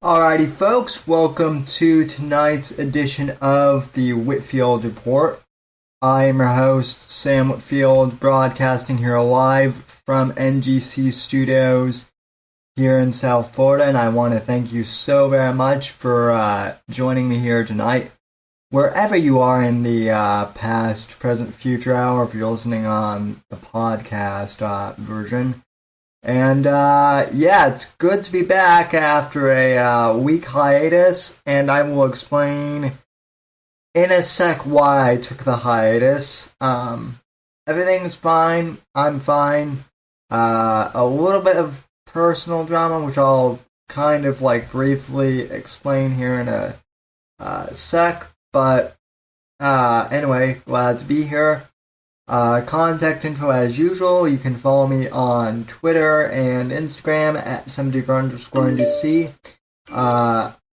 Alrighty, folks, welcome to tonight's edition of the Whitfield Report. I am your host, Sam Whitfield, broadcasting here live from NGC Studios here in South Florida, and I want to thank you so very much for joining me here tonight. Wherever you are in the past, present, future hour, if you're listening on the podcast version. And it's good to be back after a week hiatus, and I will explain in a sec why I took the hiatus. Everything's fine. I'm fine. A little bit of personal drama, which I'll kind of briefly explain here in a sec. But anyway, glad to be here. Contact info as usual. You can follow me on Twitter and Instagram at @SamDeeper_NGC.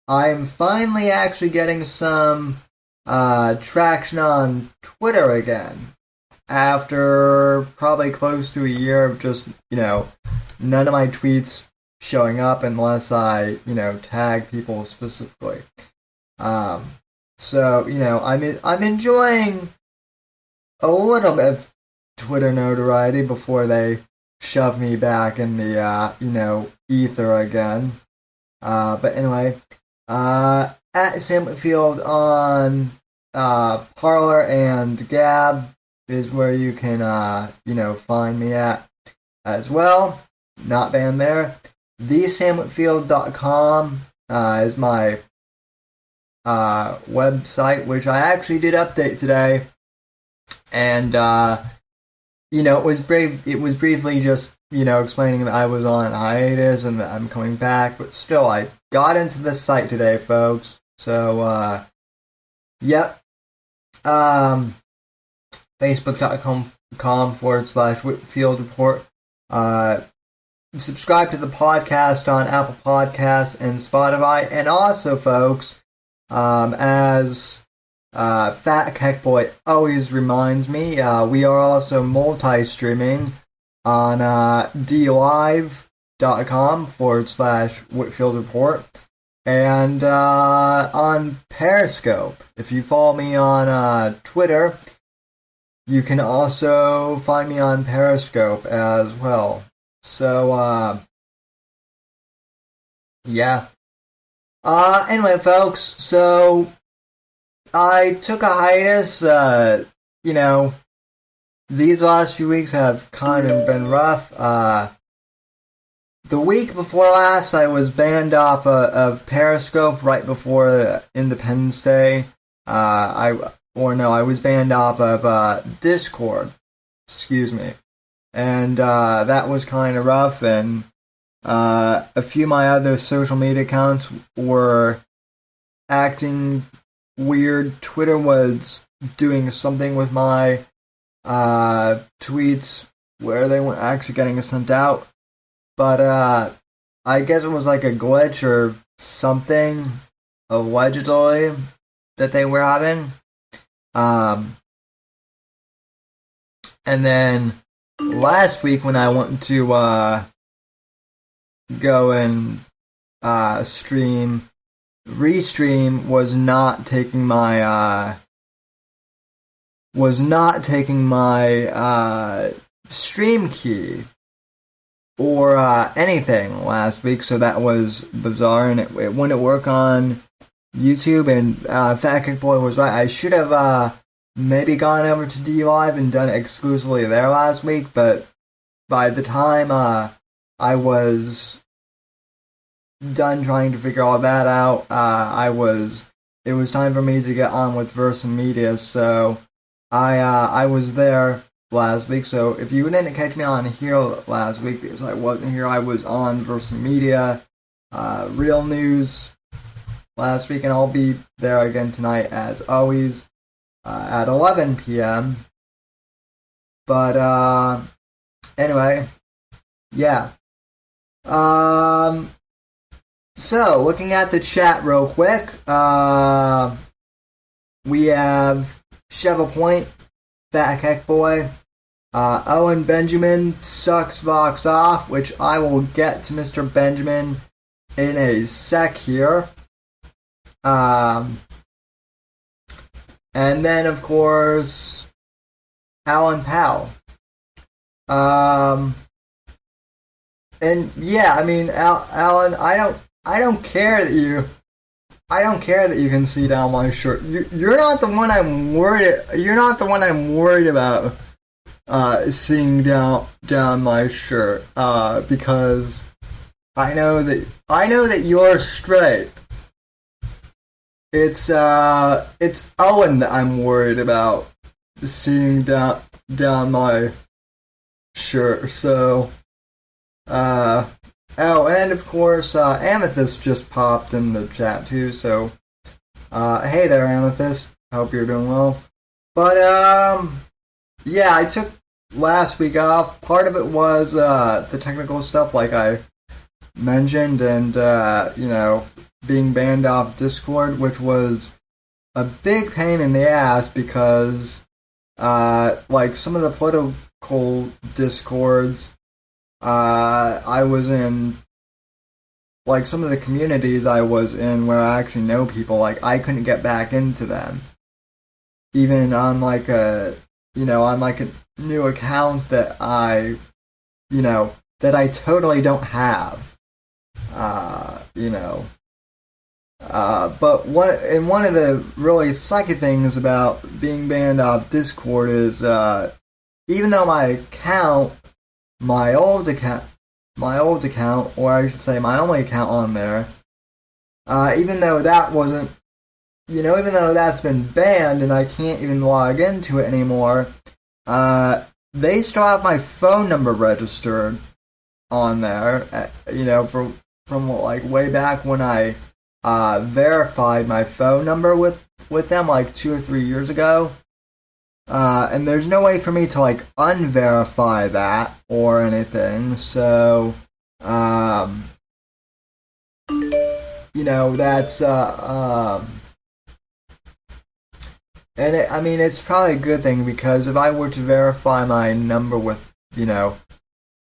I'm finally actually getting some traction on Twitter again. After probably close to a year of just, none of my tweets showing up unless I, tag people specifically. So, I'm enjoying a little bit of Twitter notoriety before they shove me back in the, ether again. But anyway, at Sam Whitfield on Parler and Gab is where you can, find me at as well. Not banned there. TheSamWhitfield.com is my website, which I actually did update today. And, it was briefly just, explaining that I was on hiatus and that I'm coming back, but still, I got into the site today, folks. So, yep. Facebook.com/Whitfield Report. Subscribe to the podcast on Apple Podcasts and Spotify. And also, folks, as Fat Keck Boy always reminds me, we are also multi-streaming on dlive.com/Whitfield Report and on Periscope. If you follow me on Twitter, you can also find me on Periscope as well. So, yeah. Anyway, folks, so I took a hiatus. These last few weeks have kind of been rough. The week before last, I was banned off of Periscope right before Independence Day. I was banned off of Discord. Excuse me. And that was kind of rough, and a few of my other social media accounts were acting weird. Twitter was doing something with my tweets where they weren't actually getting sent out. But I guess it was like a glitch or something, allegedly, that they were having. And then last week when I went to go and Restream was not taking my stream key or anything last week, so that was bizarre, and it wouldn't work on YouTube. And Fat Kick Boy was right. I should have maybe gone over to DLive and done it exclusively there last week, but by the time I was done trying to figure all that out, it was time for me to get on with Versa Media, so I was there last week. So if you didn't catch me on here last week because I wasn't here, I was on Versa Media, Real News last week, and I'll be there again tonight as always at 11 p.m. But anyway, yeah. So, looking at the chat real quick, we have Shovel Point, Fat Heck Boy, Owen Benjamin sucks Vox off, which I will get to Mr. Benjamin in a sec here. And then, of course, Alan Powell. And yeah, I mean, Alan, I don't care that you can see down my shirt. You're not the one I'm worried. You're not the one I'm worried about seeing down my shirt. Because I know that you're straight. It's Owen that I'm worried about seeing down my shirt. So, oh, and of course, Amethyst just popped in the chat too. So, hey there, Amethyst. Hope you're doing well. But yeah, I took last week off. Part of it was the technical stuff, like I mentioned, and being banned off Discord, which was a big pain in the ass because like some of the political discords I was in, like some of the communities I was in where I actually know people, like I couldn't get back into them, even on like a new account that I totally don't have. But one of the really sucky things about being banned off Discord is even though my old account, or I should say my only account on there, even though that wasn't, even though that's been banned and I can't even log into it anymore, they still have my phone number registered on there, from like way back when I verified my phone number with them like 2 or 3 years ago. And there's no way for me to like unverify that or anything. So, that's and it's probably a good thing, because if I were to verify my number with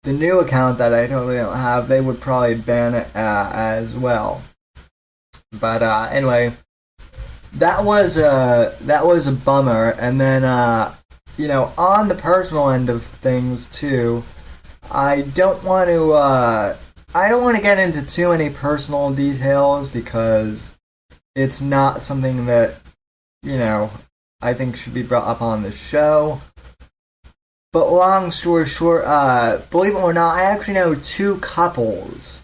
the new account that I totally don't have, they would probably ban it as well. But anyway, that was a bummer. And then on the personal end of things too, I don't want to get into too many personal details, because it's not something that I think should be brought up on the show. But long story short, believe it or not, I actually know 2 couples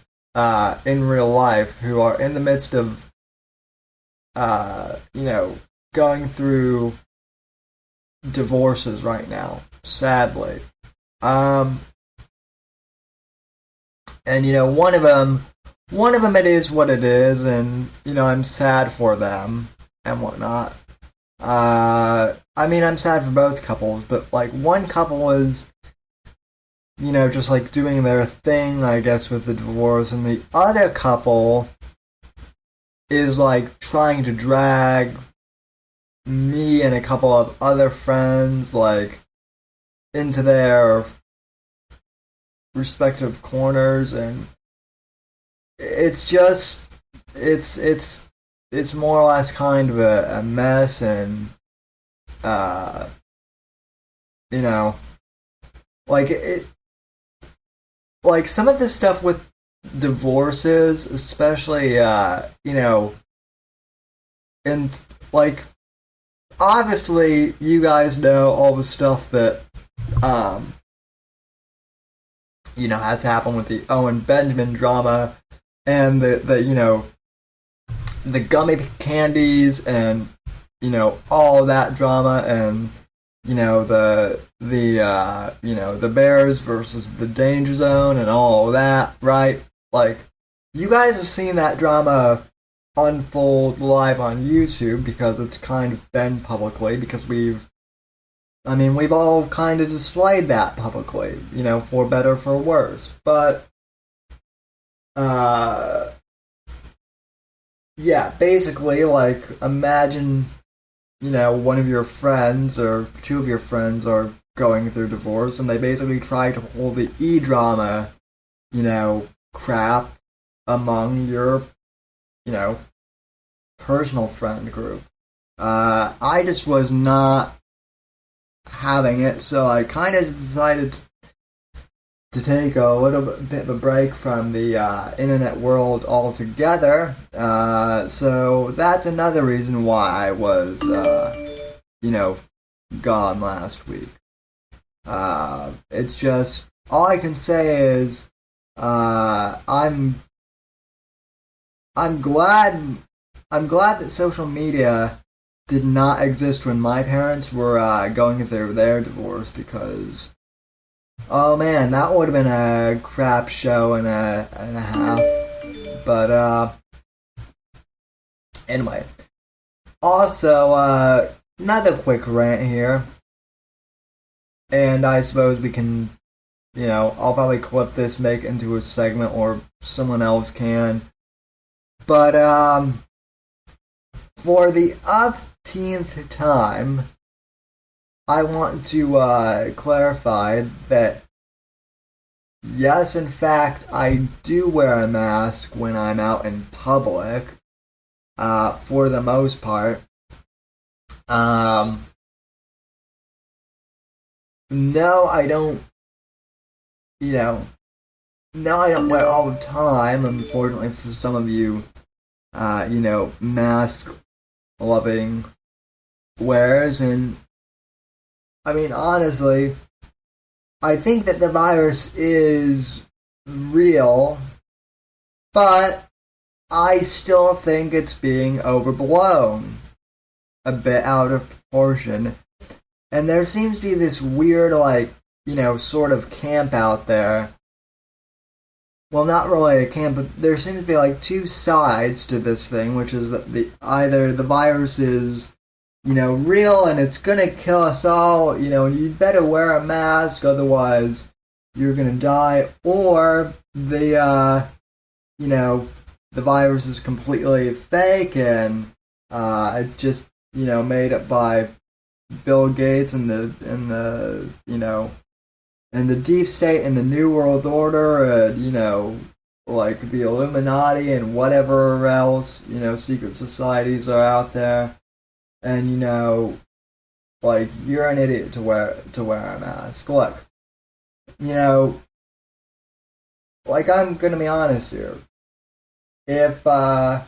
in real life who are in the midst of going through divorces right now, sadly. And one of them it is what it is, and I'm sad for them and whatnot. I'm sad for both couples, but like one couple is just like doing their thing, I guess, with the divorce, and the other couple is like trying to drag me and a couple of other friends like into their respective corners, and it's just it's more or less kind of a mess. And like some of this stuff with divorces, especially and like obviously you guys know all the stuff that has happened with the Owen Benjamin drama, and the gummy candies, and all that drama, and the Bears versus the Danger Zone and all that, right? Like, you guys have seen that drama unfold live on YouTube, because it's kind of been publicly, because we've all kind of displayed that publicly, for better or for worse. But yeah, basically, like, imagine one of your friends or 2 of your friends are going through divorce, and they basically try to pull the E-drama, crap among your, personal friend group. I just was not having it, so I kind of decided to take a little bit of a break from the internet world altogether. So that's another reason why I was, gone last week. It's just, all I can say is, I'm glad that social media did not exist when my parents were going through their divorce, because oh man, that would have been a crap show and a half. But anyway, also another quick rant here, and I suppose we can, I'll probably clip this, make it into a segment, or someone else can. But for the umpteenth time, I want to clarify that yes, in fact, I do wear a mask when I'm out in public, for the most part. No, I don't, no, I don't wear it all the time, unfortunately for some of you, mask-loving wearers, and I mean, honestly, I think that the virus is real, but I still think it's being overblown, a bit out of proportion. And there seems to be this weird, sort of camp out there. Well, not really a camp, but there seems to be two sides to this thing, which is that either the virus is, real and it's gonna kill us all, you better wear a mask, otherwise you're gonna die, or the virus is completely fake and it's just, made up by Bill Gates and the deep state and the New World Order and, the Illuminati and whatever else, secret societies are out there. And, you're an idiot to wear a mask. Look, I'm gonna be honest here. If, like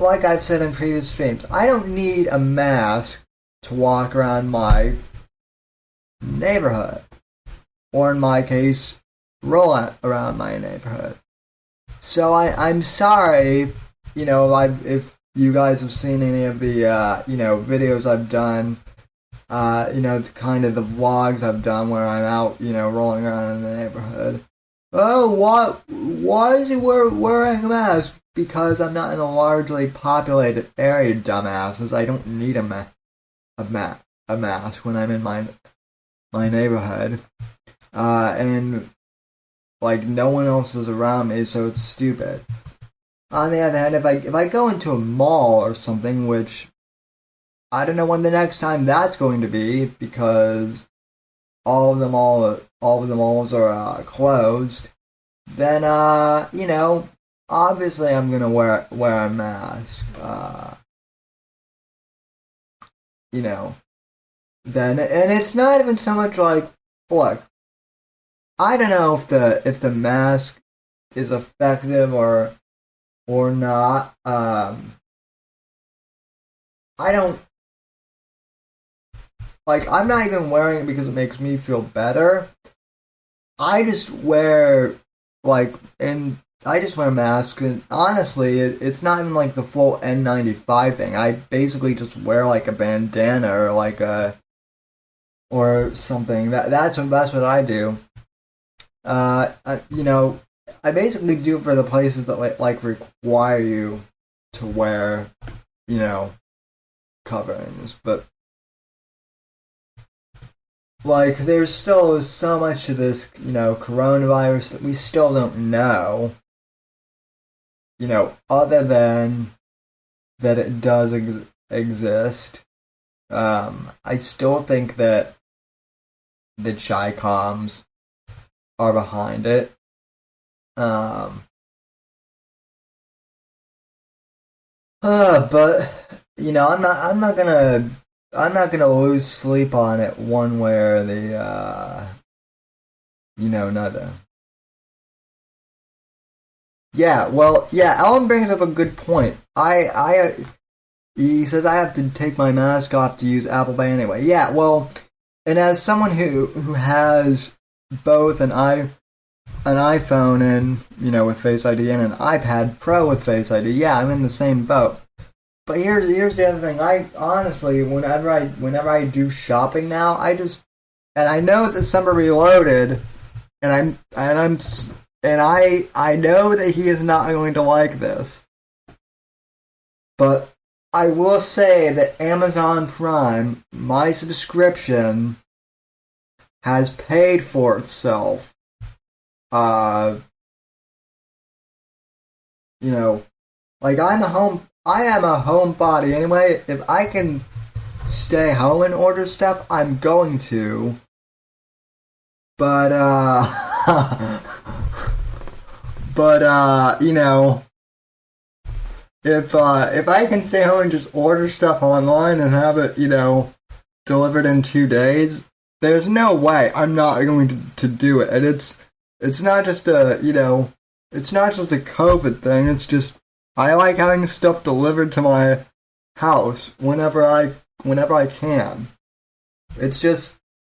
I've said in previous streams, I don't need a mask to walk around my neighborhood. Or in my case, roll around my neighborhood. So I'm sorry, if you guys have seen any of the, videos I've done, kind of the vlogs I've done where I'm out, rolling around in the neighborhood. Oh, why is he wearing a mask? Because I'm not in a largely populated area, dumbasses. I don't need a mask when I'm in my neighborhood. And, no one else is around me, so it's stupid. On the other hand, if I go into a mall or something, which I don't know when the next time that's going to be, because all of the malls are closed, then obviously I'm gonna wear a mask. Then, and it's not even so much look, I don't know if the mask is effective or not. I don't, I'm not even wearing it because it makes me feel better. I just wear masks, and honestly, it's not even the full N95 thing. I basically just wear a bandana or something. That's what I do. I basically do it for the places that require you to wear, coverings, but there's still so much to this, coronavirus that we still don't know, other than that it does exist. I still think that the Chi-Coms are behind it. Um, but I'm not gonna lose sleep on it one way or the another. Yeah, well, yeah, Alan brings up a good point. He says I have to take my mask off to use Apple Pay anyway. Yeah, well, and as someone who has both an iPhone and with Face ID and an iPad Pro with Face ID, yeah, I'm in the same boat. But here's the other thing. I honestly, whenever I do shopping now, and I know December Reloaded, and I know that he is not going to like this, but I will say that Amazon Prime, my subscription, has paid for itself. Like I am a homebody anyway. If I can stay home and order stuff, I'm going to. But if I can stay home and just order stuff online and have it, delivered in 2 days, there's no way I'm not going to do it. And it's not just it's not just a COVID thing. It's just I like having stuff delivered to my house whenever I can. It's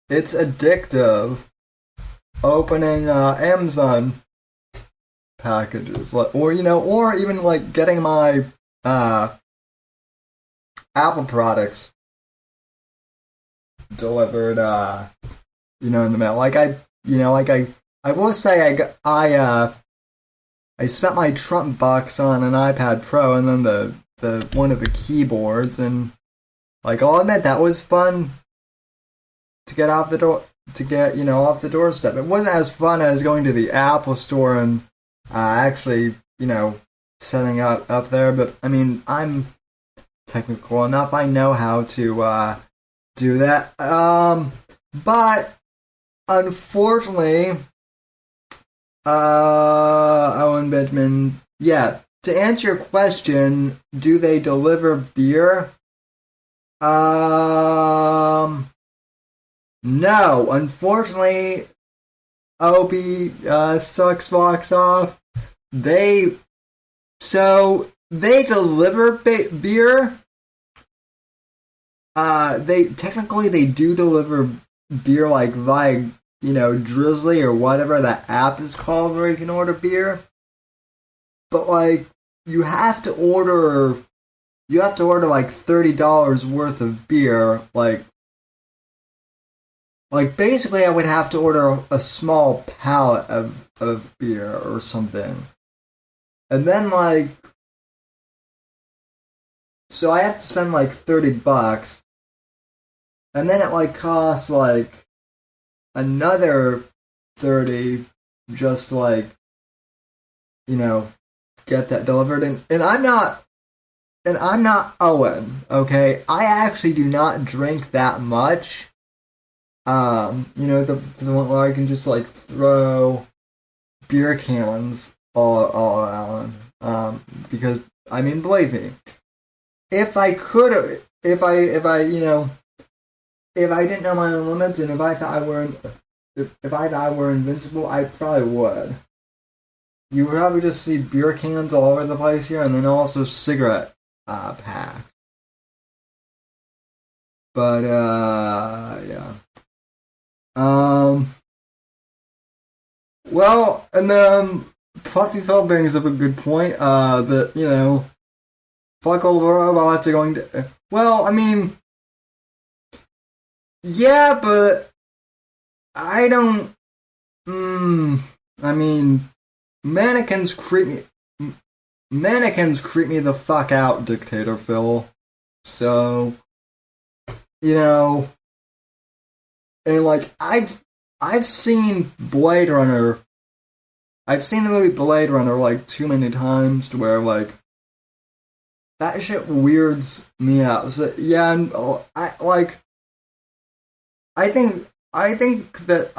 addictive opening Amazon packages, or even like getting my Apple products delivered in the mail. I will say I spent my Trump bucks on an iPad Pro and then the one of the keyboards, and I'll admit that was fun to get off the door off the doorstep. It wasn't as fun as going to the Apple store and actually setting up there, but I mean I'm technical enough. I know how to do that. But unfortunately, Owen Benjamin, yeah, to answer your question, do they deliver beer? No, unfortunately, Opie sucks box off. They deliver beer. They do deliver beer via Drizzly or whatever that app is called where you can order beer. But you have to order $30 worth of beer. Basically I would have to order a small pallet of beer or something. And then so I have to spend $30. And then it costs another 30 just get that delivered, and I'm not Owen, okay? I actually do not drink that much. The one where I can just throw beer cans all around. Because I mean, believe me, if I didn't know my own limits, and if I thought I were invincible, I probably would. You would probably just see beer cans all over the place here, and then also cigarette packs. But yeah. Well, and then Puffy Phil brings up a good point. That fuck all the robots are going to. Well, I mean. Yeah, but I don't. I mean, mannequins creep me. Mannequins creep me the fuck out, Dictator Phil. So, and I've seen Blade Runner. I've seen the movie Blade Runner too many times to where that shit weirds me out. So, yeah, and I think that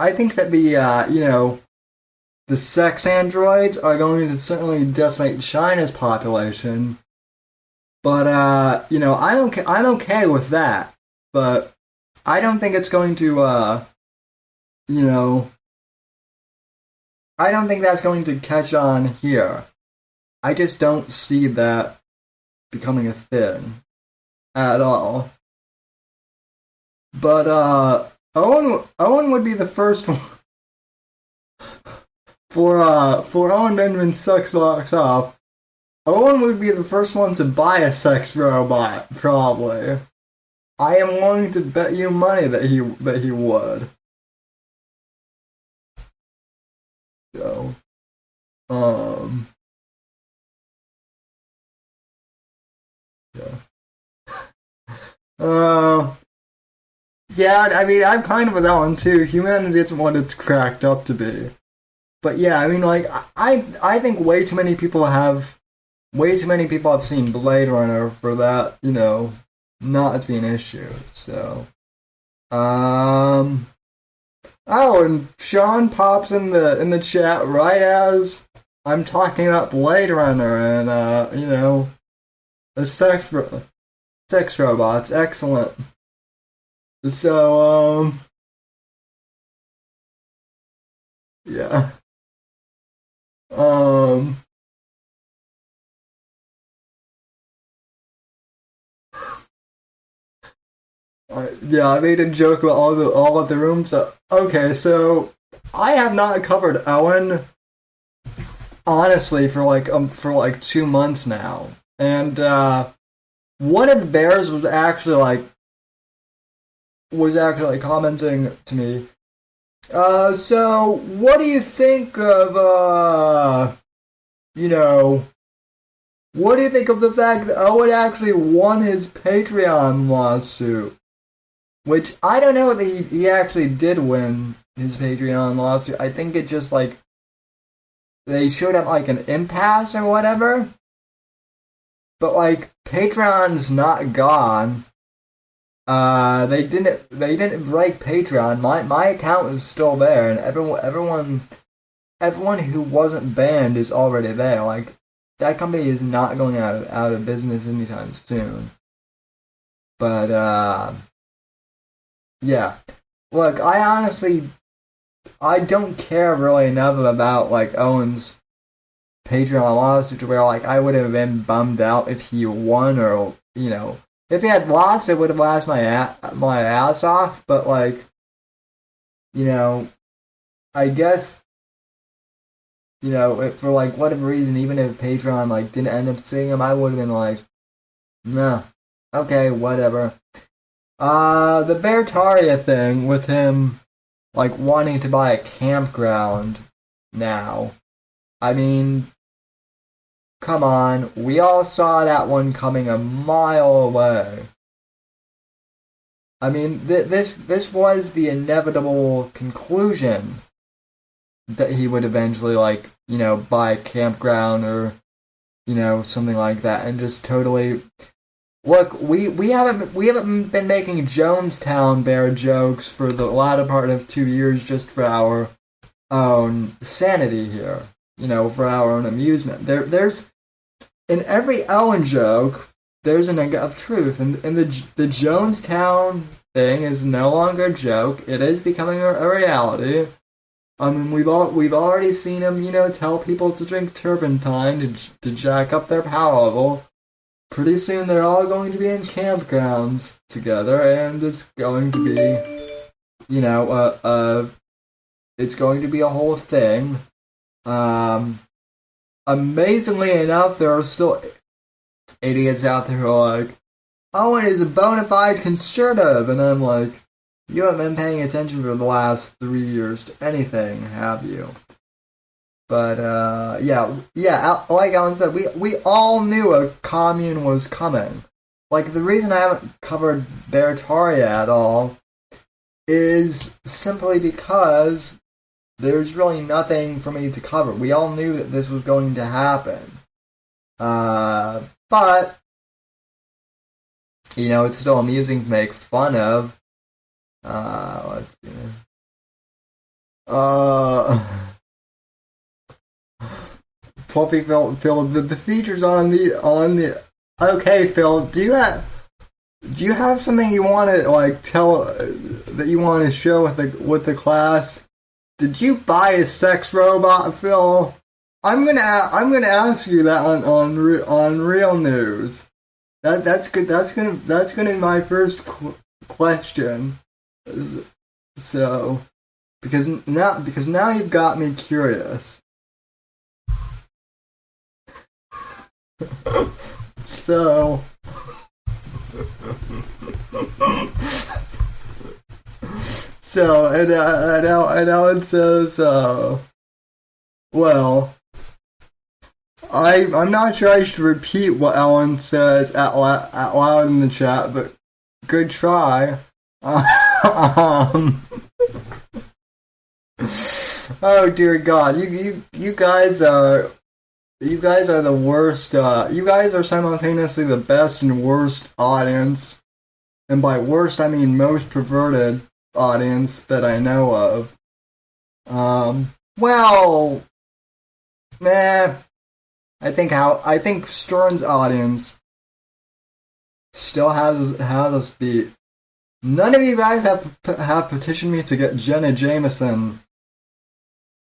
the the sex androids are going to certainly decimate China's population. But I'm okay with that. But I don't think it's going to you know, I don't think that's going to catch on here. I just don't see that becoming a thing at all. But Owen would be the first one for Owen Benjamin's sex box off. Owen would be the first one to buy a sex robot, probably. I am willing to bet you money that he would. So, yeah. Yeah, I mean, I'm kind of with that one too. Humanity isn't what it's cracked up to be. But yeah, I mean, like, I think way too many people have seen Blade Runner for that, not to be an issue. So, oh, and Sean pops in the chat right as I'm talking about Blade Runner and the sex robots. Excellent. So, yeah. Yeah, I made a joke about all of the rooms. Okay, so I have not covered Owen honestly for like 2 months now, and one of the bears was actually commenting to me. So what do you think of what do you think of the fact that Owen actually won his Patreon lawsuit? Which, I don't know if he actually did win his Patreon lawsuit. I think it just, they showed up, an impasse or whatever. But, Patreon's not gone. They didn't break Patreon. My account is still there, and everyone who wasn't banned is already there. That company is not going out of business anytime soon. But, yeah. Look, I don't care really enough about, Owen's Patreon lawsuit to where, I would have been bummed out if he won or, if he had lost, it would have laughed my ass off, but, I guess, for, whatever reason, even if Patreon, didn't end up seeing him, I would have been nah, okay, whatever. The Bertaria thing with him, wanting to buy a campground now. I mean, come on, we all saw that one coming a mile away. I mean, this was the inevitable conclusion that he would eventually, buy a campground or, something like that, and just totally... Look, we haven't been making Jonestown bear jokes for the latter part of 2 years just for our own sanity here, for our own amusement. There's in every Owen joke, there's a nugget of truth, and the Jonestown thing is no longer a joke. It is becoming a reality. I mean, we've already seen him, tell people to drink turpentine to jack up their power level. Pretty soon they're all going to be in campgrounds together, and it's going to be, it's going to be a whole thing. Amazingly enough, there are still idiots out there who are like, Owen is a bona fide conservative, and I'm like, you haven't been paying attention for the last 3 years to anything, have you? But, yeah, like Alan said, we all knew a commune was coming. The reason I haven't covered Bertaria at all is simply because there's really nothing for me to cover. We all knew that this was going to happen. But, it's still amusing to make fun of. Let's see. Fluffy Phil, the features on the. Okay, Phil, do you have something you want to like tell that you want to show with the class? Did you buy a sex robot, Phil? I'm gonna ask you that on real news. That's good. That's gonna be my first question. So because now you've got me curious. So and now it says well, I'm not sure I should repeat what Ellen says out loud in the chat, but good try. Oh dear God, you guys are the worst. You guys are simultaneously the best and worst audience, and by worst I mean most perverted audience that I know of. Well, I think Stern's audience still has us beat. None of you guys have petitioned me to get Jenna Jameson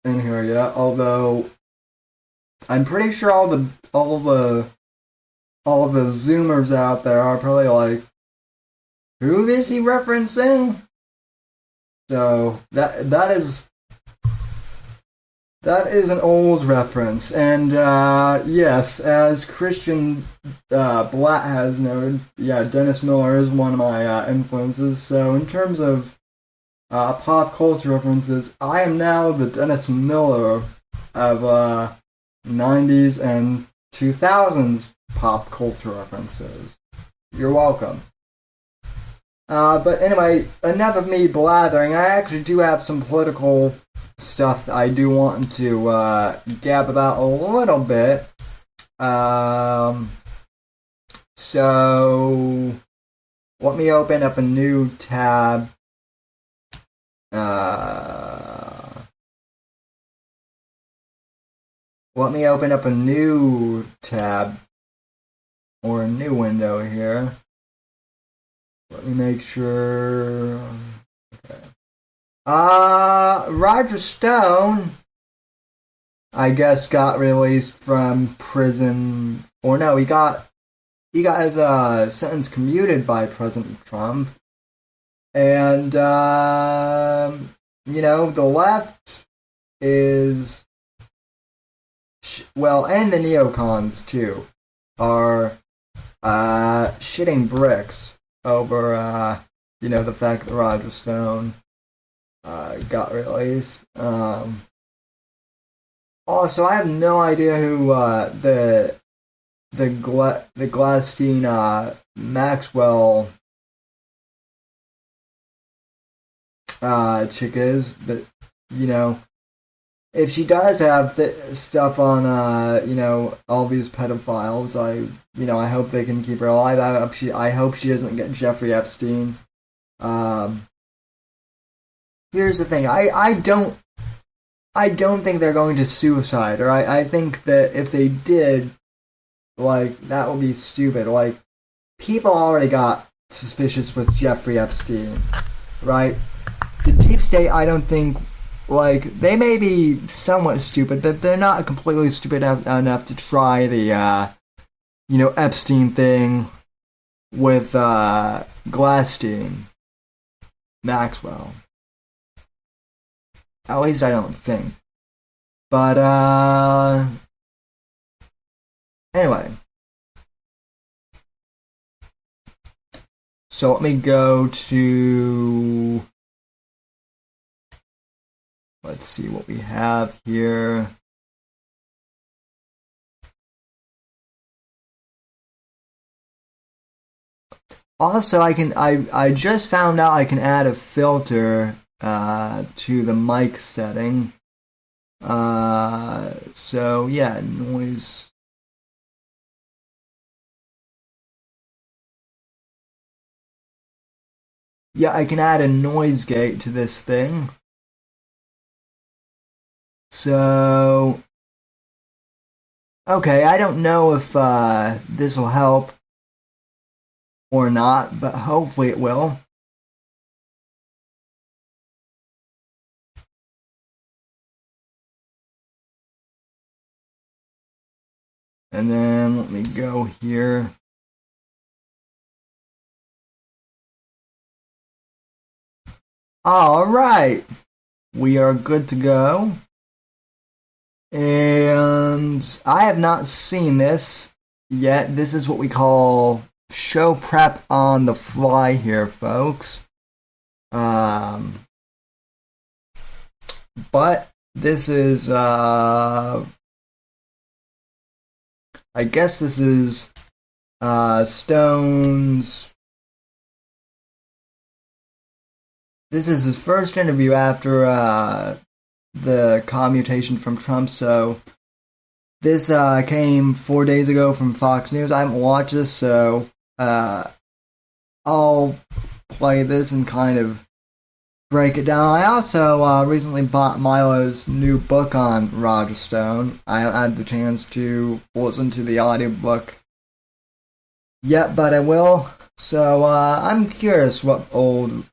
in here yet, although I'm pretty sure all of the Zoomers out there are probably like, who is he referencing? So that is an old reference, and yes, as Christian Blatt has noted, yeah, Dennis Miller is one of my influences. So in terms of pop culture references, I am now the Dennis Miller of 90s and 2000s pop culture references. You're welcome. But anyway, enough of me blathering. I actually do have some political stuff that I do want to gab about a little bit. So let me open up a new tab. Let me open up a new tab or a new window here. Let me make sure. Okay. Roger Stone, I guess, got released from prison, or no, he got his sentence commuted by President Trump, and the left is and the neocons too are shitting bricks over the fact that Roger Stone got released. Also, I have no idea who the Gladstein Maxwell chick is, but if she does have stuff on all these pedophiles, I hope they can keep her alive. I hope she doesn't get Jeffrey Epstein. Here's the thing. I don't think they're going to suicide, or I think that if they did, that would be stupid. People already got suspicious with Jeffrey Epstein, right? The deep state, I don't think, they may be somewhat stupid, but they're not completely stupid enough to try the, Epstein thing with, Gladstein Maxwell. At least I don't think. But, anyway. So let me go to... Let's see what we have here. Also, I just found out I can add a filter to the mic setting. So yeah, noise. Yeah, I can add a noise gate to this thing. So Okay, I don't know if this will help or not, but hopefully it will. And then let me go here. All right, we are good to go. And I have not seen this yet. This is what we call show prep on the fly here, folks. But this is, I guess this is Stone's. This is his first interview after the commutation from Trump. So this came 4 days ago from Fox News. I haven't watched this, so I'll play this and kind of break it down. I also recently bought Milo's new book on Roger Stone. I haven't had the chance to listen to the audiobook yet, but I will. So I'm curious what old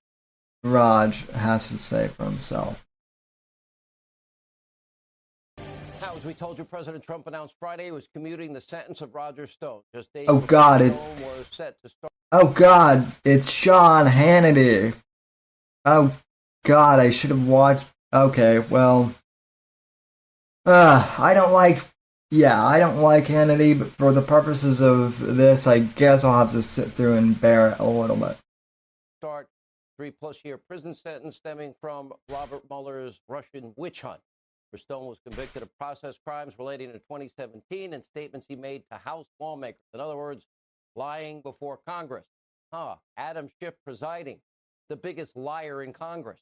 Raj has to say for himself. Now, as we told you, President Trump announced Friday he was commuting the sentence of Roger Stone. Just days Oh God! Stone was set to start. Oh God! It's Sean Hannity. Oh God! I should have watched. Okay, well, I don't like. Yeah, I don't like Hannity, but for the purposes of this, I guess I'll have to sit through and bear it a little bit. Start 3+ year prison sentence stemming from Robert Mueller's Russian witch hunt, where Stone was convicted of process crimes relating to 2017 and statements he made to House lawmakers. In other words, lying before Congress. Adam Schiff presiding, the biggest liar in Congress.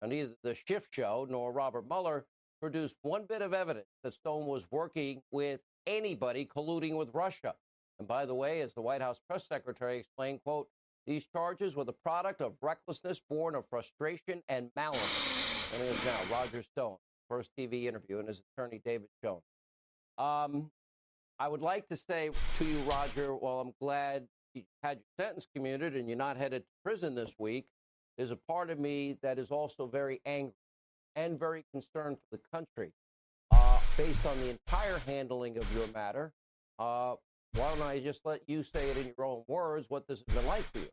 And neither the Schiff show nor Robert Mueller produced one bit of evidence that Stone was working with anybody colluding with Russia. And by the way, as the White House press secretary explained, quote, these charges were the product of recklessness born of frustration and malice. And it is now Roger Stone, first TV interview, and his attorney, David Jones. I would like to say to you, Roger, while I'm glad you had your sentence commuted and you're not headed to prison this week, there's a part of me that is also very angry and very concerned for the country based on the entire handling of your matter. Why don't I just let you say it in your own words, what this has been like for you?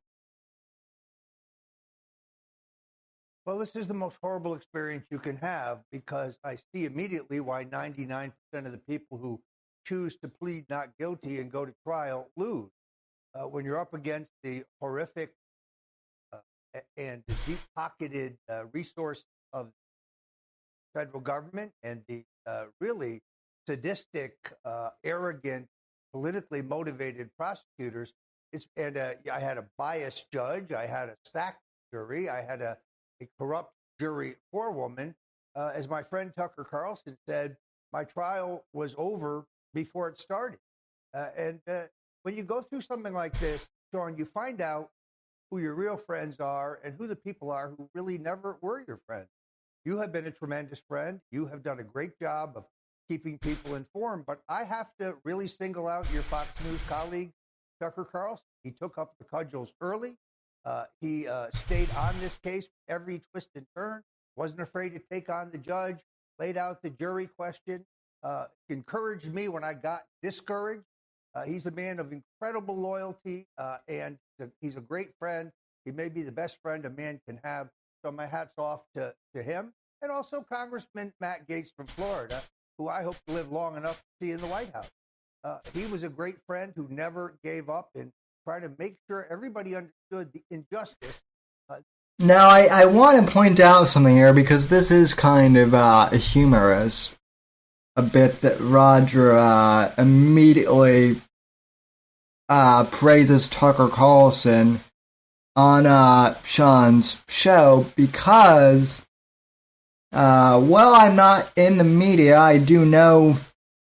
Well, this is the most horrible experience you can have, because I see immediately why 99% of the people who choose to plead not guilty and go to trial lose. When you're up against the horrific and the deep-pocketed resource of the federal government and the really sadistic, arrogant, politically motivated prosecutors, I had a biased judge, I had a stacked jury, I had a corrupt jury forewoman. As my friend Tucker Carlson said, my trial was over before it started. And when you go through something like this, Sean, you find out who your real friends are and who the people are who really never were your friends. You have been a tremendous friend. You have done a great job of keeping people informed. But I have to really single out your Fox News colleague, Tucker Carlson. He took up the cudgels early. He stayed on this case every twist and turn, wasn't afraid to take on the judge, laid out the jury question, encouraged me when I got discouraged. He's a man of incredible loyalty, and he's a great friend. He may be the best friend a man can have. So my hat's off to him. And also Congressman Matt Gaetz from Florida, who I hope to live long enough to see in the White House. He was a great friend who never gave up in trying to make sure everybody understood the injustice. Now, I want to point out something here, because this is kind of humorous. A bit that Roger immediately praises Tucker Carlson on Sean's show because, well, I'm not in the media. I do know,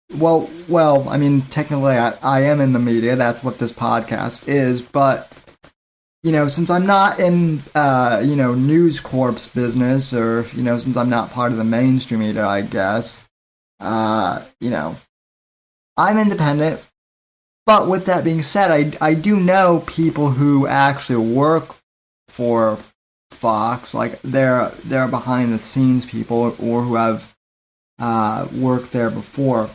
well, I mean, technically I am in the media. That's what this podcast is. But, you know, since I'm not in, News Corp's business, or, since I'm not part of the mainstream media, I guess, I'm independent, but with that being said, I do know people who actually work for Fox, like they're behind the scenes people or who have worked there before.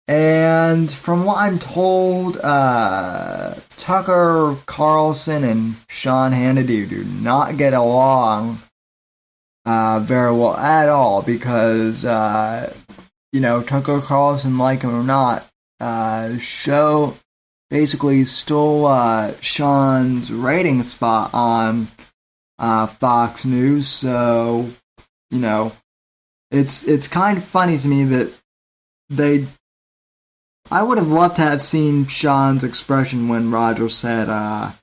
And from what I'm told, Tucker Carlson and Sean Hannity do not get along very well at all because, Tucker Carlson, like him or not, show basically stole Sean's rating spot on Fox News. So, it's kind of funny to me that I would have loved to have seen Sean's expression when Roger said, I'd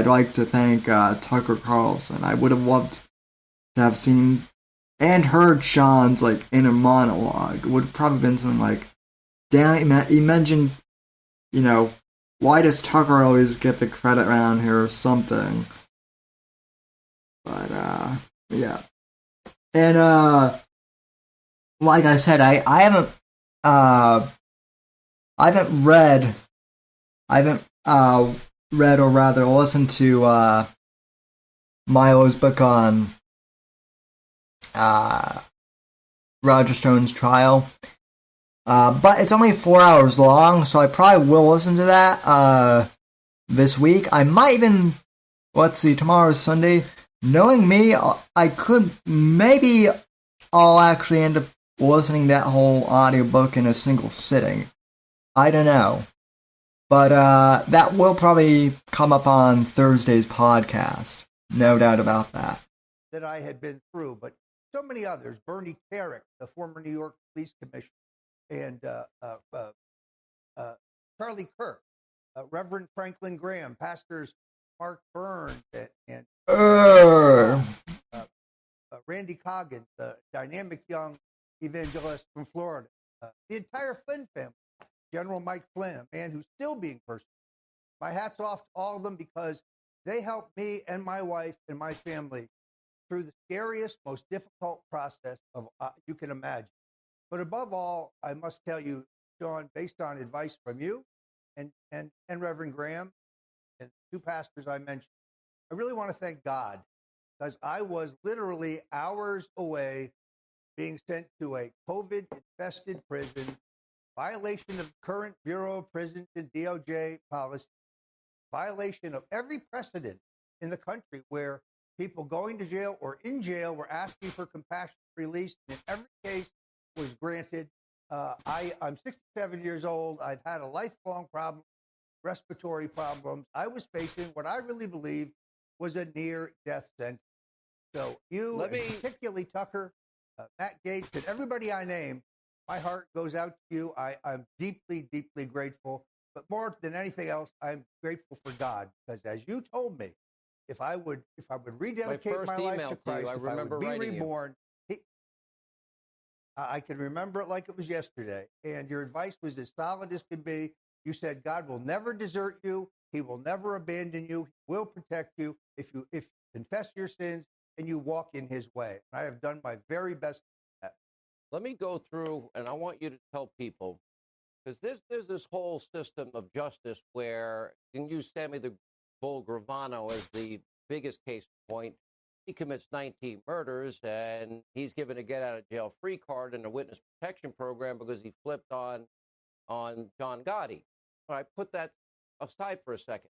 like to thank Tucker Carlson. I would have loved to have seen and heard Sean's inner monologue. It would have probably been something like, damn, he mentioned, why does Tucker always get the credit around here or something? But, yeah. And, like I said, I haven't read or rather listened to Milo's book on Roger Stone's trial. But it's only 4 hours long, so I probably will listen to that this week. I might even, let's see, tomorrow's Sunday. Knowing me, I could, maybe I'll actually end up listening to that whole audiobook in a single sitting. I don't know. But that will probably come up on Thursday's podcast. No doubt about that. That I had been through, but so many others. Bernie Carrick, the former New York Police Commissioner, and Charlie Kirk, Reverend Franklin Graham, Pastors Mark Burns, and Randy Coggins, the dynamic young evangelist from Florida, the entire Flynn family, General Mike Flynn, a man who's still being persecuted. My hat's off to all of them because they helped me and my wife and my family through the scariest, most difficult process of you can imagine. But above all, I must tell you, Sean, based on advice from you and Reverend Graham and two pastors I mentioned, I really want to thank God because I was literally hours away being sent to a COVID-infested prison, violation of current Bureau of Prisons and DOJ policy, violation of every precedent in the country where people going to jail or in jail were asking for compassionate release. And in every case was granted. I'm 67 years old. I've had a lifelong problem, respiratory problems. I was facing what I really believe was a near-death sentence. So you, particularly Tucker, Matt Gates, and everybody I name, my heart goes out to you. I'm deeply, deeply grateful. But more than anything else, I'm grateful for God because, as you told me, if I would rededicate my life to Christ, if I would be reborn, I can remember it like it was yesterday. And your advice was as solid as could be. You said God will never desert you. He will never abandon you. He will protect you if you confess your sins and you walk in His way. I have done my very best. Let me go through, and I want you to tell people, because there's this whole system of justice where you can use Sammy the Bull Gravano as the biggest case point. He commits 19 murders, and he's given a get-out-of-jail-free card in a witness protection program because he flipped on John Gotti. All right, put that aside for a second.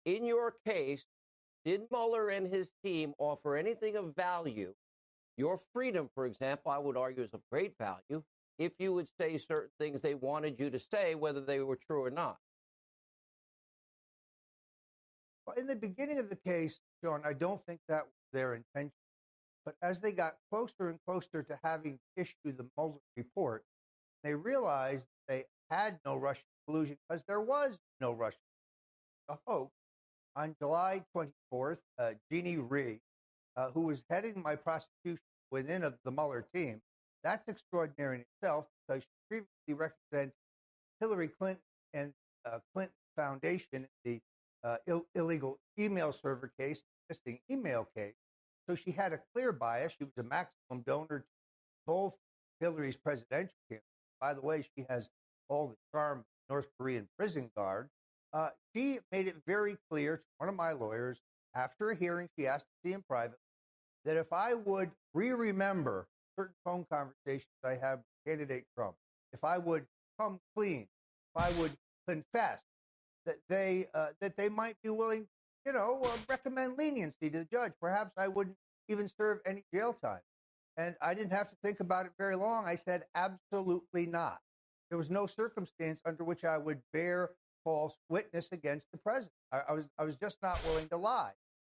In your case, did Mueller and his team offer anything of value? Your freedom, for example, I would argue is of great value if you would say certain things they wanted you to say, whether they were true or not. Well, in the beginning of the case, Sean, I don't think that was their intention. But as they got closer and closer to having to issue the Mueller report, they realized they had no Russian collusion because there was no Russian collusion. The hope on July 24th, Jeannie Rhee, who was heading my prosecution within the Mueller team, that's extraordinary in itself because she previously represented Hillary Clinton and Clinton Foundation, the illegal email server case, missing email case. So she had a clear bias. She was a maximum donor to both Hillary's presidential campaign, by the way, she has all the charm of North Korean prison guard. She made it very clear to one of my lawyers after a hearing she asked to see in private that if I would remember certain phone conversations I had with candidate Trump, if I would come clean, if I would confess that they might be willing, recommend leniency to the judge. Perhaps I wouldn't even serve any jail time. And I didn't have to think about it very long. I said, absolutely not. There was no circumstance under which I would bear false witness against the president. I was just not willing to lie.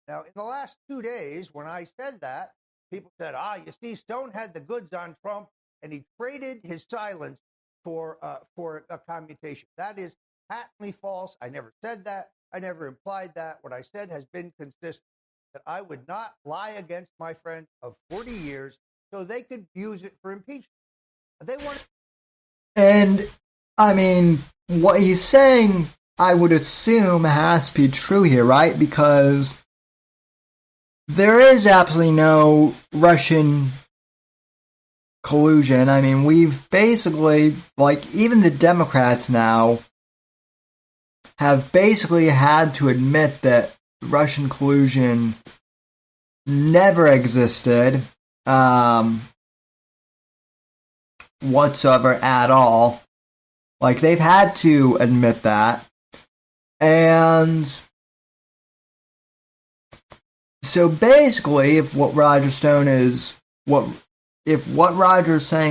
Now, in the last 2 days, when I said that, people said, you see, Stone had the goods on Trump, and he traded his silence for a commutation. That is patently false. I never said that. I never implied that. What I said has been consistent, that I would not lie against my friend of 40 years so they could use it for impeachment. They want. And, I mean, what he's saying, I would assume, has to be true here, right? Because there is absolutely no Russian collusion. I mean, we've basically, even the Democrats now have basically had to admit that Russian collusion never existed whatsoever at all. They've had to admit that. And so basically, if what Roger's saying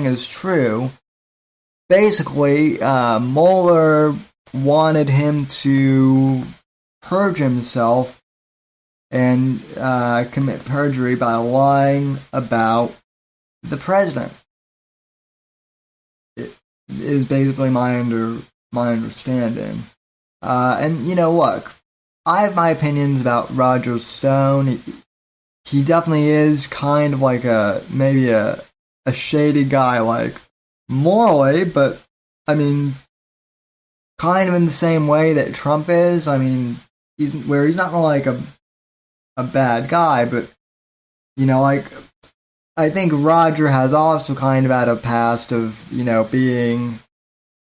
is true, basically, Mueller wanted him to purge himself and commit perjury by lying about the president. It is basically my understanding. And look, I have my opinions about Roger Stone. He definitely is kind of maybe a shady guy, morally, but I mean, kind of in the same way that Trump is. I mean, he's not really a bad guy, but I think Roger has also kind of had a past of being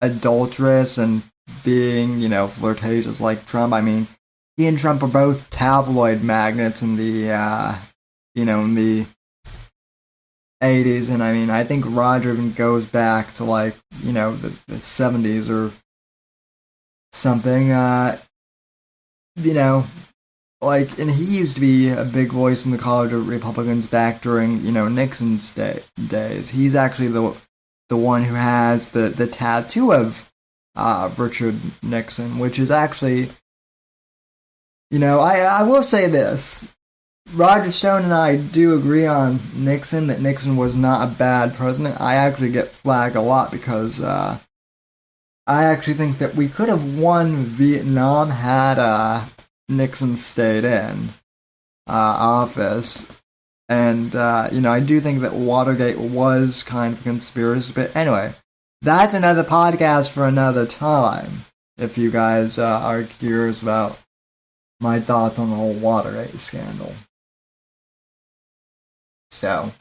adulterous and being flirtatious like Trump. I mean, he and Trump are both tabloid magnates in the in the 80s, and I mean, I think Roger even goes back to the 70s or something. And he used to be a big voice in the college of Republicans back during Nixon's days. He's actually the one who has the tattoo of Richard Nixon, which is actually, I will say this. Roger Stone and I do agree on Nixon, that Nixon was not a bad president. I actually get flagged a lot because I actually think that we could have won Vietnam had Nixon stayed in office. And, I do think that Watergate was kind of a conspiracy. But anyway, that's another podcast for another time, if you guys are curious about my thoughts on the whole Watergate scandal. So,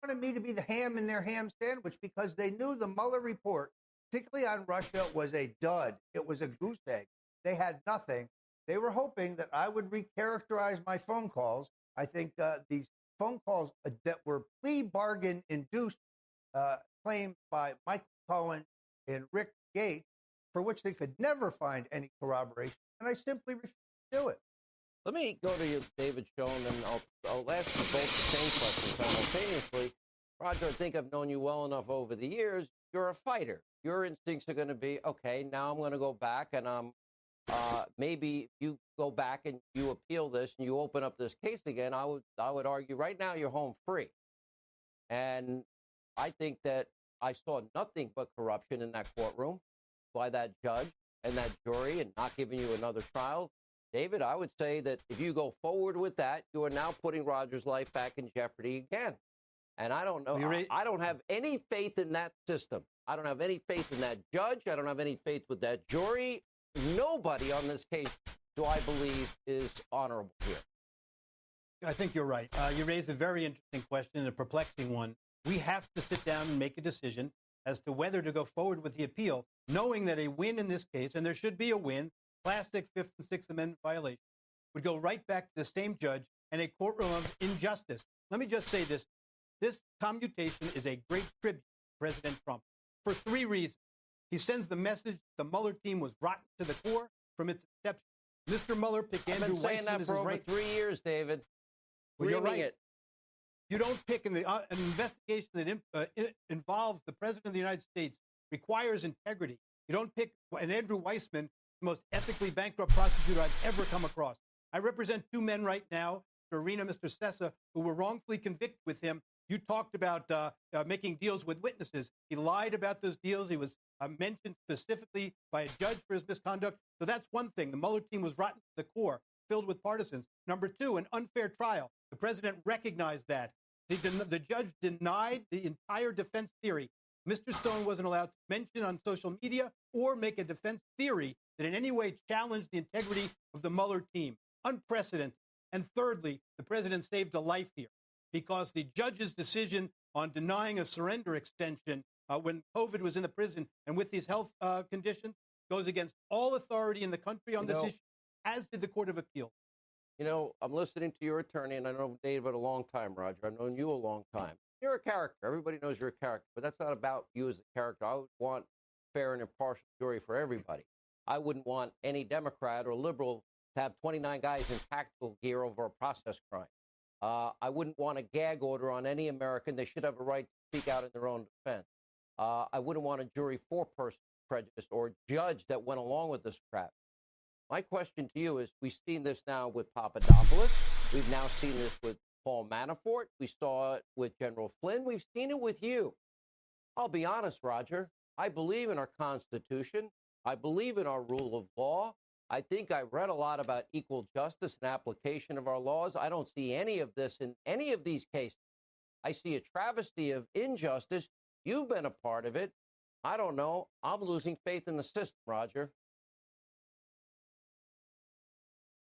wanted me to be the ham in their ham sandwich because they knew the Mueller report, particularly on Russia, was a dud. It was a goose egg. They had nothing. They were hoping that I would recharacterize my phone calls. I think these phone calls that were plea bargain induced claims by Michael Cohen and Rick Gates, for which they could never find any corroboration, and I simply refused to do it. Let me go to you, David Schoen, and I'll ask you both the same question simultaneously. Roger, I think I've known you well enough over the years. You're a fighter. Your instincts are going to be, okay, now I'm going to go back and maybe you go back and you appeal this and you open up this case again. I would argue right now you're home free. And I think that I saw nothing but corruption in that courtroom by that judge and that jury and not giving you another trial. David, I would say that if you go forward with that, you are now putting Roger's life back in jeopardy again. And I don't know. I don't have any faith in that system. I don't have any faith in that judge. I don't have any faith with that jury. Nobody on this case, do I believe, is honorable here. I think you're right. You raised a very interesting question and a perplexing one. we have to sit down and make a decision as to whether to go forward with the appeal, knowing that a win in this case, and there should be a win, classic Fifth and Sixth Amendment violation, would go right back to the same judge and a courtroom of injustice. Let me just say this. This commutation is a great tribute to President Trump for 3 reasons. He sends the message the Mueller team was rotten to the core from its inception. Mr. Mueller picked Andrew I've been saying Weissman that for over 3 years, David. Well, you're right. It. You don't pick an investigation that involves the President of the United States, requires integrity. You don't pick an Andrew Weissman, the most ethically bankrupt prosecutor I've ever come across. I represent 2 men right now, Mr. Arena, Mr. Sessa, who were wrongfully convicted with him. You talked about making deals with witnesses. He lied about those deals. He was mentioned specifically by a judge for his misconduct. So that's one thing. The Mueller team was rotten to the core, filled with partisans. Number 2, an unfair trial. The president recognized that. The judge denied the entire defense theory. Mr. Stone wasn't allowed to mention on social media or make a defense theory that in any way challenged the integrity of the Mueller team. Unprecedented. And thirdly, the president saved a life here because the judge's decision on denying a surrender extension when COVID was in the prison and with these health conditions goes against all authority in the country on this issue, as did the Court of Appeal. You know, I'm listening to your attorney, and I know David a long time, Roger. I've known you a long time. You're a character. Everybody knows you're a character, but that's not about you as a character. I would want fair and impartial jury for everybody. I wouldn't want any Democrat or liberal to have 29 guys in tactical gear over a process crime. I wouldn't want a gag order on any American. They should have a right to speak out in their own defense. I wouldn't want a jury for-person prejudice or a judge that went along with this crap. My question to you is, we've seen this now with Papadopoulos. We've now seen this with Paul Manafort. We saw it with General Flynn. We've seen it with you. I'll be honest, Roger. I believe in our Constitution. I believe in our rule of law. I think I read a lot about equal justice and application of our laws. I don't see any of this in any of these cases. I see a travesty of injustice. You've been a part of it. I don't know. I'm losing faith in the system, Roger.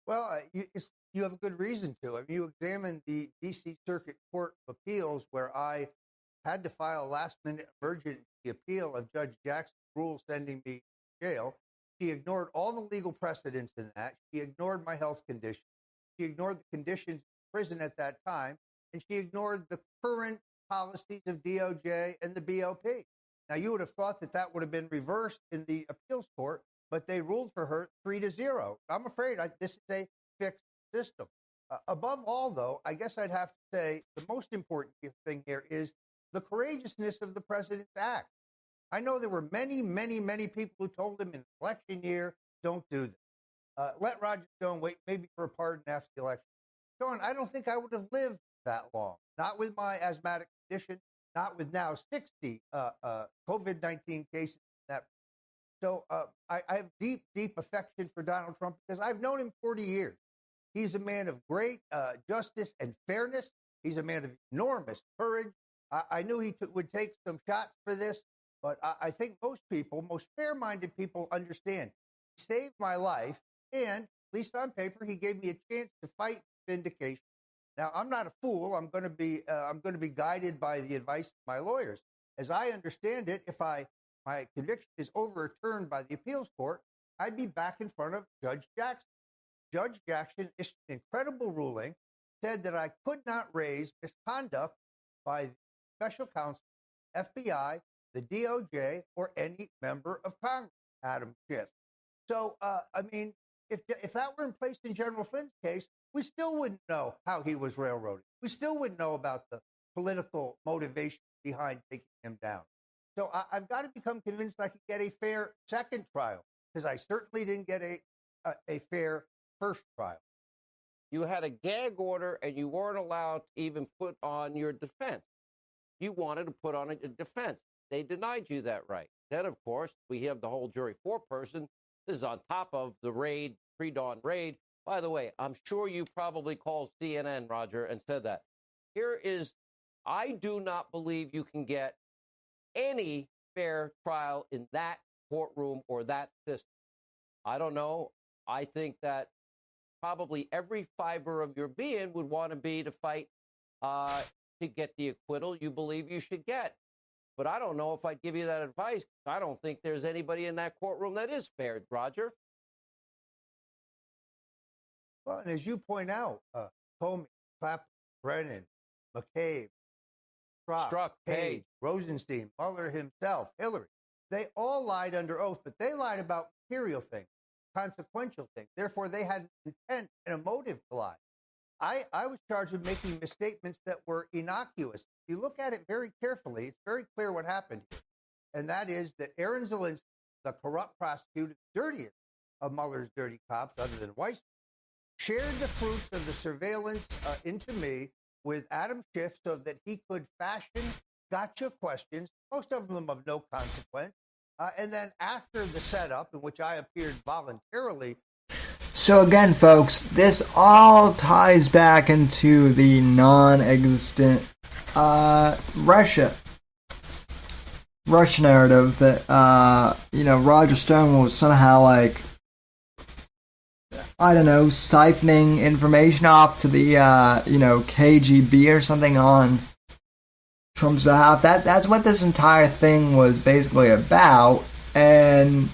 Well, you have a good reason to. I mean, you examined the D.C. Circuit Court of Appeals, where I had to file a last-minute emergency appeal of Judge Jackson's rule sending me to jail. She ignored all the legal precedents in that. She ignored my health condition. She ignored the conditions in prison at that time, and she ignored the current policies of DOJ and the BOP. Now, you would have thought that that would have been reversed in the appeals court, but they ruled for her 3-0. I'm afraid this is a fixed system. Above all, though, I guess I'd have to say the most important thing here is the courageousness of the president's act. I know there were many, many, many people who told him in the election year, don't do this. Let Roger Stone wait maybe for a pardon after the election. Sean, I don't think I would have lived that long, not with my asthmatic condition, not with now 60 COVID-19 cases. So I have deep, deep affection for Donald Trump because I've known him 40 years. He's a man of great justice and fairness. He's a man of enormous courage. I knew he would take some shots for this, but I think most people, most fair-minded people understand. He saved my life, and at least on paper, he gave me a chance to fight vindication. Now, I'm not a fool. I'm going to be guided by the advice of my lawyers. As I understand it, if my conviction is overturned by the appeals court, I'd be back in front of Judge Jackson. Judge Jackson issued an incredible ruling, said that I could not raise misconduct by the special counsel, FBI, the DOJ, or any member of Congress, Adam Schiff. So, I mean, if that were in place in General Flynn's case, we still wouldn't know how he was railroaded. We still wouldn't know about the political motivation behind taking him down. So I've got to become convinced I could get a fair second trial, because I certainly didn't get a fair first trial. You had a gag order, and you weren't allowed to even put on your defense. You wanted to put on a defense. They denied you that right. Then, of course, we have the whole jury foreperson. This is on top of the raid, pre-dawn raid. By the way, I'm sure you probably called CNN, Roger, and said that. I do not believe you can get any fair trial in that courtroom or that system. I don't know. I think that probably every fiber of your being would want to be to fight to get the acquittal you believe you should get. But I don't know if I'd give you that advice. I don't think there's anybody in that courtroom that is fair, Roger. Well, and as you point out, Comey, Clapper, Brennan, McCabe, Strzok, Page, Rosenstein, Mueller himself, Hillary, they all lied under oath, but they lied about material things, consequential things. Therefore, they had an intent and a motive to lie. I was charged with making misstatements that were innocuous. If you look at it very carefully, it's very clear what happened here. And that is that Aaron Zelinsky, the corrupt prosecutor, the dirtiest of Mueller's dirty cops, other than Weissman, shared the fruits of the surveillance into me with Adam Schiff so that he could fashion gotcha questions, most of them of no consequence. And then after the setup, in which I appeared voluntarily. So again, folks, this all ties back into the non-existent Russia narrative that, Roger Stone was somehow, like, I don't know, siphoning information off to the, KGB or something on Trump's behalf. That's what this entire thing was basically about. And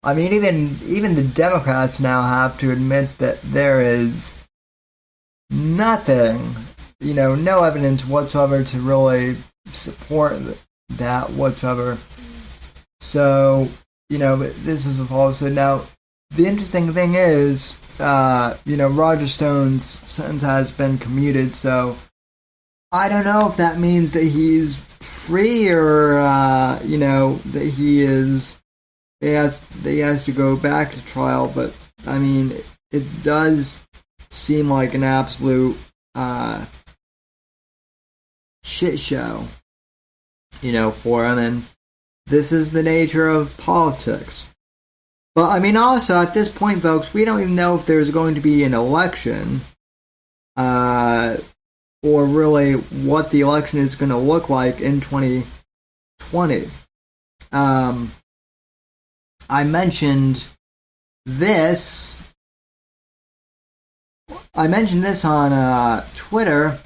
I mean, even the Democrats now have to admit that there is nothing, no evidence whatsoever to really support that whatsoever. So, this is a falsehood. Now, the interesting thing is, Roger Stone's sentence has been commuted, so I don't know if that means that he's free or, that he has to go back to trial, but, I mean, it does seem like an absolute shit show, for him, and this is the nature of politics. But, I mean, also, at this point, folks, we don't even know if there's going to be an election, or really what the election is going to look like in 2020. I mentioned this on Twitter,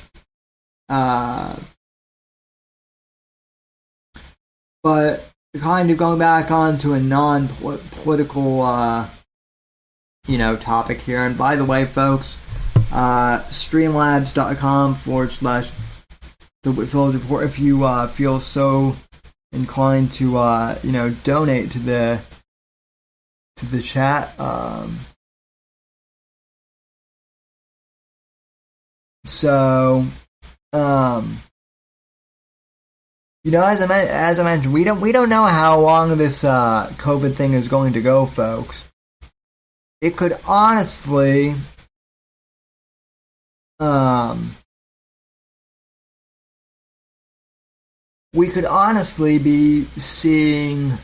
but kind of going back onto a non-political, topic here. And by the way, folks, streamlabs.com/The Whitfield Report, if you feel so inclined to, donate to the chat. As I mentioned, we don't know how long this COVID thing is going to go, folks. It could honestly, we could honestly be seeing,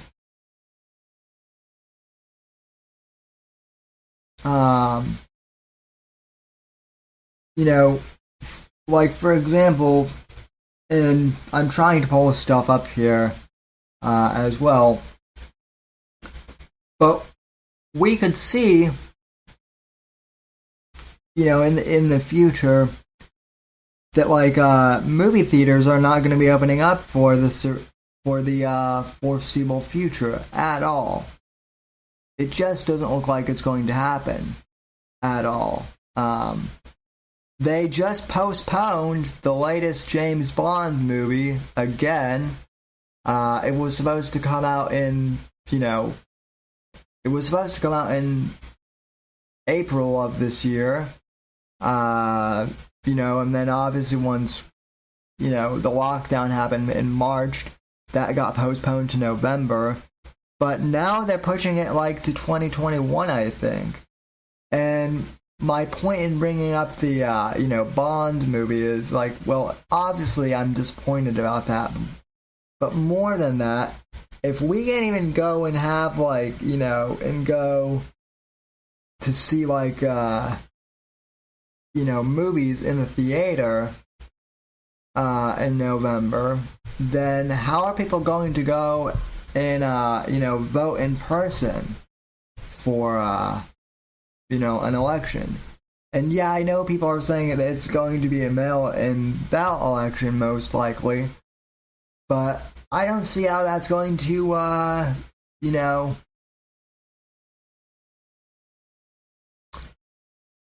like, for example, and I'm trying to pull this stuff up here as well, but we could see, in the future, that, like, movie theaters are not going to be opening up for the foreseeable future at all. It just doesn't look like it's going to happen at all. They just postponed the latest James Bond movie again. It was supposed to come out in, April of this year. And then obviously once, the lockdown happened in March, that got postponed to November. But now they're pushing it, like, to 2021, I think. And my point in bringing up the, Bond movie is, like, well, obviously I'm disappointed about that. But more than that, if we can't even go and have, like, and go to see, like, movies in the theater in November, then how are people going to go and, vote in person for, an election? And yeah, I know people are saying that it's going to be a mail-in ballot election most likely, but I don't see how that's going to, you know,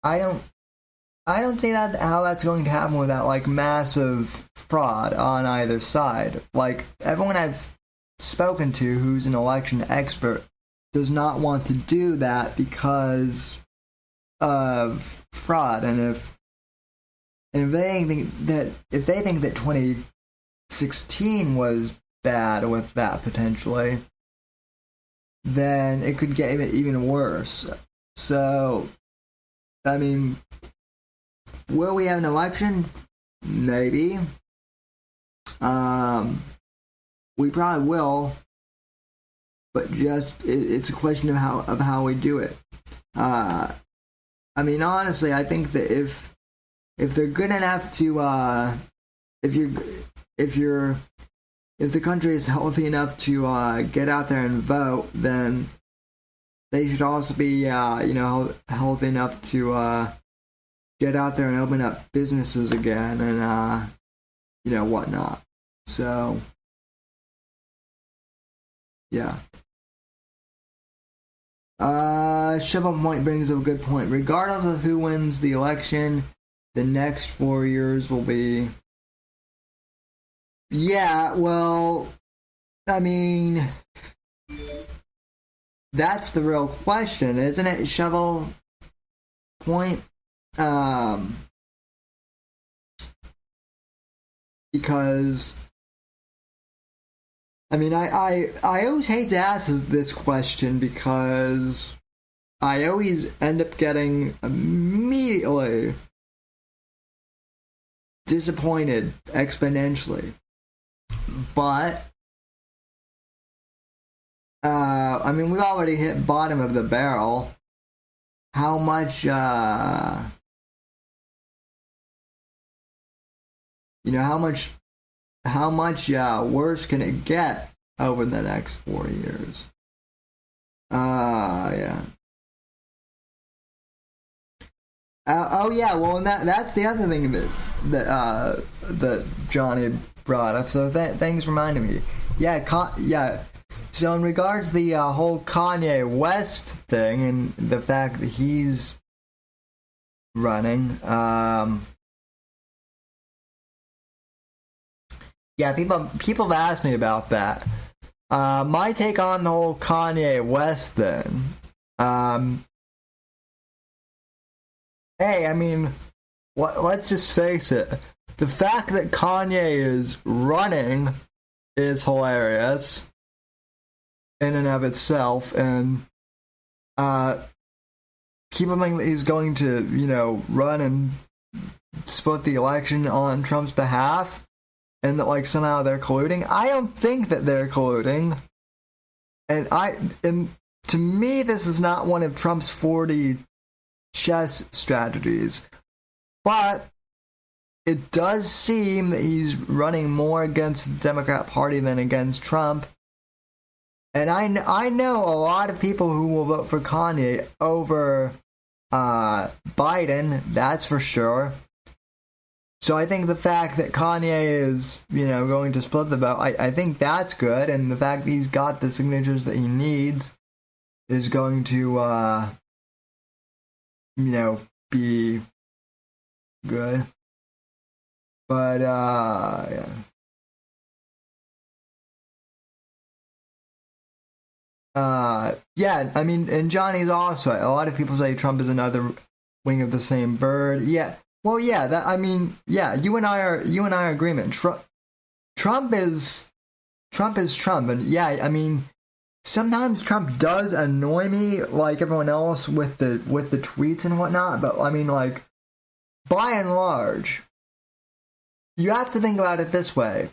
I don't see that how that's going to happen without like massive fraud on either side. Like everyone I've spoken to who's an election expert does not want to do that because of fraud. And if they think that 2016 was bad with that potentially, then it could get even worse. So, I mean, will we have an election? Maybe. We probably will, but just it's a question of how we do it. I mean, honestly, I think that if they're good enough to if the country is healthy enough to get out there and vote, then they should also be healthy enough to get out there and open up businesses again and whatnot. So yeah. Shovel Point brings up a good point. Regardless of who wins the election, the next 4 years will be. Yeah, well, I mean, that's the real question, isn't it, Shovel Point? Because I mean, I always hate to ask this question because I always end up getting immediately disappointed exponentially. But, I mean, we've already hit bottom of the barrel. How much, how much worse can it get over the next 4 years? Yeah. Oh yeah, well, and that's the other thing that Johnny brought up. So thanks for reminding me. Yeah. So in regards to the whole Kanye West thing and the fact that he's running, yeah, people have asked me about that. My take on the whole Kanye West thing. Hey, I mean, let's just face it. The fact that Kanye is running is hilarious in and of itself, and people think that he's going to, run and split the election on Trump's behalf, and that like somehow they're colluding. I don't think that they're colluding, and to me, this is not one of Trump's 40 chess strategies, but it does seem that he's running more against the Democrat Party than against Trump. And I know a lot of people who will vote for Kanye over Biden, that's for sure. So I think the fact that Kanye is, going to split the vote, I think that's good. And the fact that he's got the signatures that he needs is going to, be good. But, yeah. Yeah, I mean, and Johnny's also, a lot of people say Trump is another wing of the same bird. Yeah, well, yeah, you and I are in agreement. Trump is Trump, and yeah, I mean, sometimes Trump does annoy me, like everyone else, with the tweets and whatnot. But I mean, like, by and large, you have to think about it this way.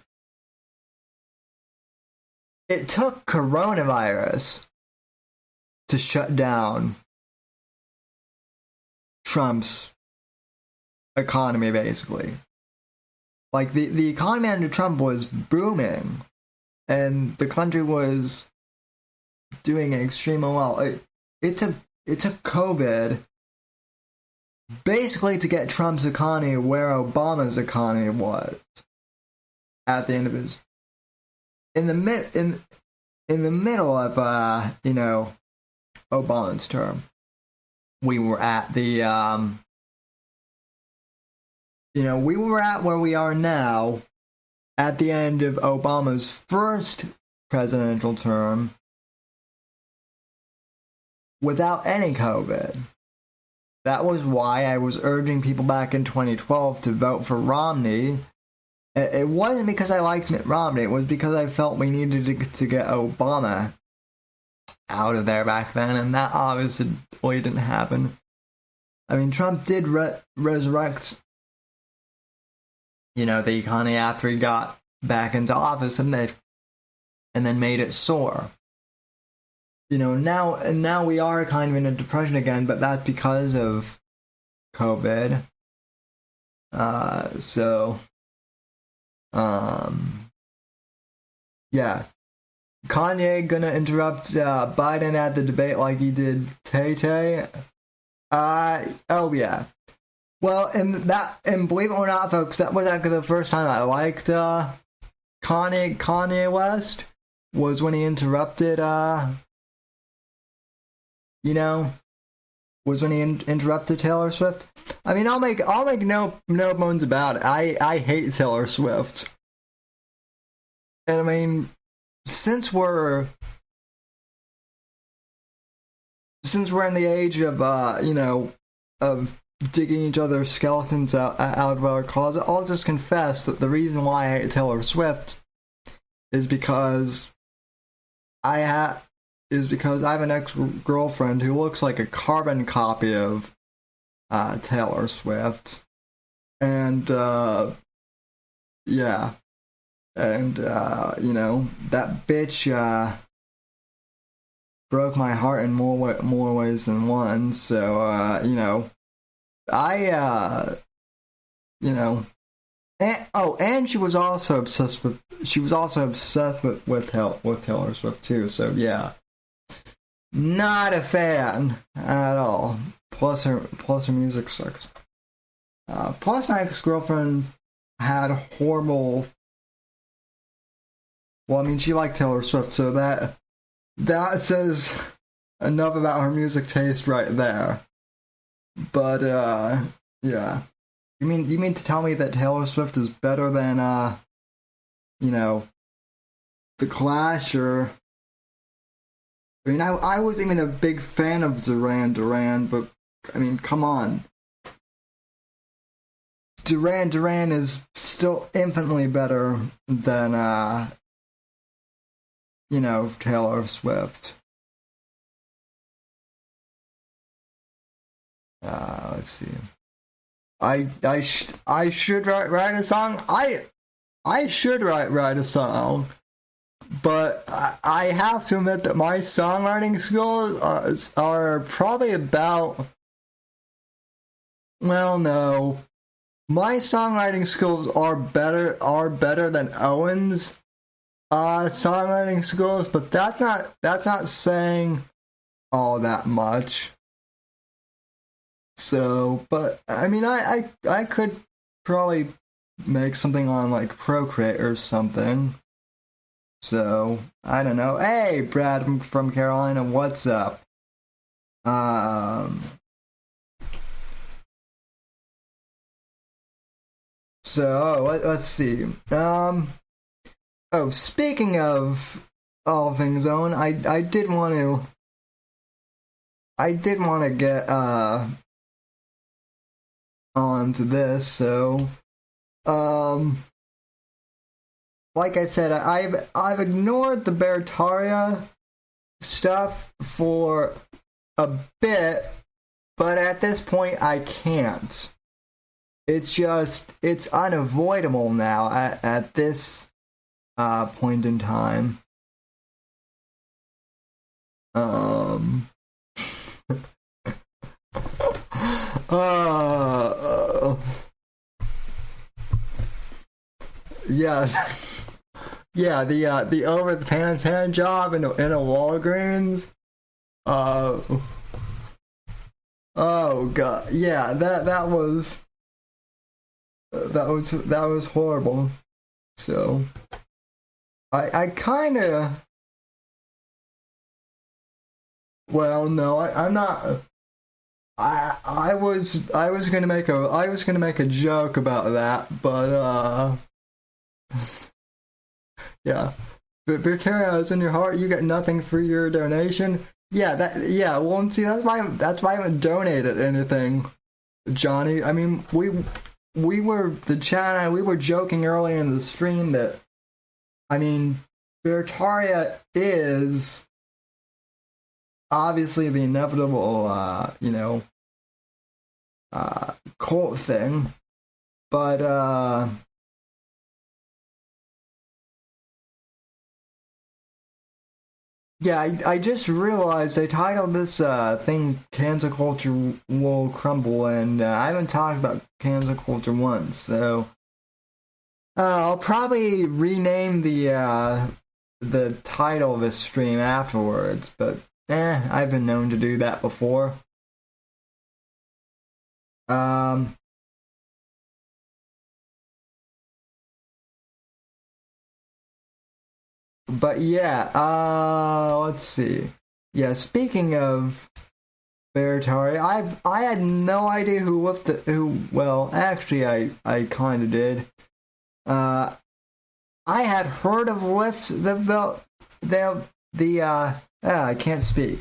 It took coronavirus to shut down Trump's economy, basically. Like, the economy under Trump was booming, and the country was doing extremely well. It took COVID basically to get Trump's economy where Obama's economy was at the end of his in the middle of Obama's term. We were at the we were at where we are now at the end of Obama's first presidential term without any COVID. That was why I was urging people back in 2012 to vote for Romney. It wasn't because I liked Mitt Romney. It was because I felt we needed to get Obama out of there back then, and that obviously didn't happen. I mean, Trump did resurrect, the economy after he got back into office, and then made it soar. Now we are kind of in a depression again, but that's because of COVID. Yeah. Kanye gonna interrupt Biden at the debate like he did Tay-Tay? Oh yeah. Well, and believe it or not, folks, that was actually the first time I liked Kanye West, was when he interrupted interrupted Taylor Swift. I mean, I'll make no bones about it. I hate Taylor Swift. And I mean, since we're in the age of of digging each other's skeletons out of our closet, I'll just confess that the reason why I hate Taylor Swift is because I have an ex-girlfriend who looks like a carbon copy of Taylor Swift. And yeah. And that bitch broke my heart in more ways than one. So and she was also obsessed with Taylor Swift too. So yeah, not a fan at all. Plus her music sucks. Plus my ex-girlfriend had horrible. Well, I mean, she liked Taylor Swift, so that says enough about her music taste right there. But yeah. You mean to tell me that Taylor Swift is better than The Clash? Or I mean, I wasn't even a big fan of Duran, but I mean, come on. Duran is still infinitely better than Taylor Swift. Let's see. I should write a song. I should write a song, but I have to admit that my songwriting skills are probably about. Well, no, my songwriting skills are better than Owen's songwriting skills, but that's not saying all that much. So, but I mean, I could probably make something on like Procreate or something. So I don't know. Hey, Brad from Carolina, what's up? So let's see. Oh, speaking of all things Owen, I did want to get onto this. So, like I said, I've ignored the Bertaria stuff for a bit, but at this point I can't. It's unavoidable now at this point in time. Yeah, the over the pants hand job in a Walgreens. Oh god, yeah, that was horrible. So I kind of, well, no, I'm not. I was gonna make a joke about that, but yeah. But Victoria, it's in your heart. You get nothing for your donation. Yeah. Well, and see, that's why I haven't donated anything, Johnny. I mean, we were the chat and we were joking earlier in the stream that, I mean, Bertaria is obviously the inevitable, cult thing, but yeah, I just realized I titled this thing "Cancel Culture Will Crumble," and I haven't talked about cancel culture once, so I'll probably rename the title of this stream afterwards. But I've been known to do that before. But yeah, let's see. Yeah, speaking of Veritari, I had no idea who lifted who. Well, actually, I kind of did. I had heard of lifts I can't speak.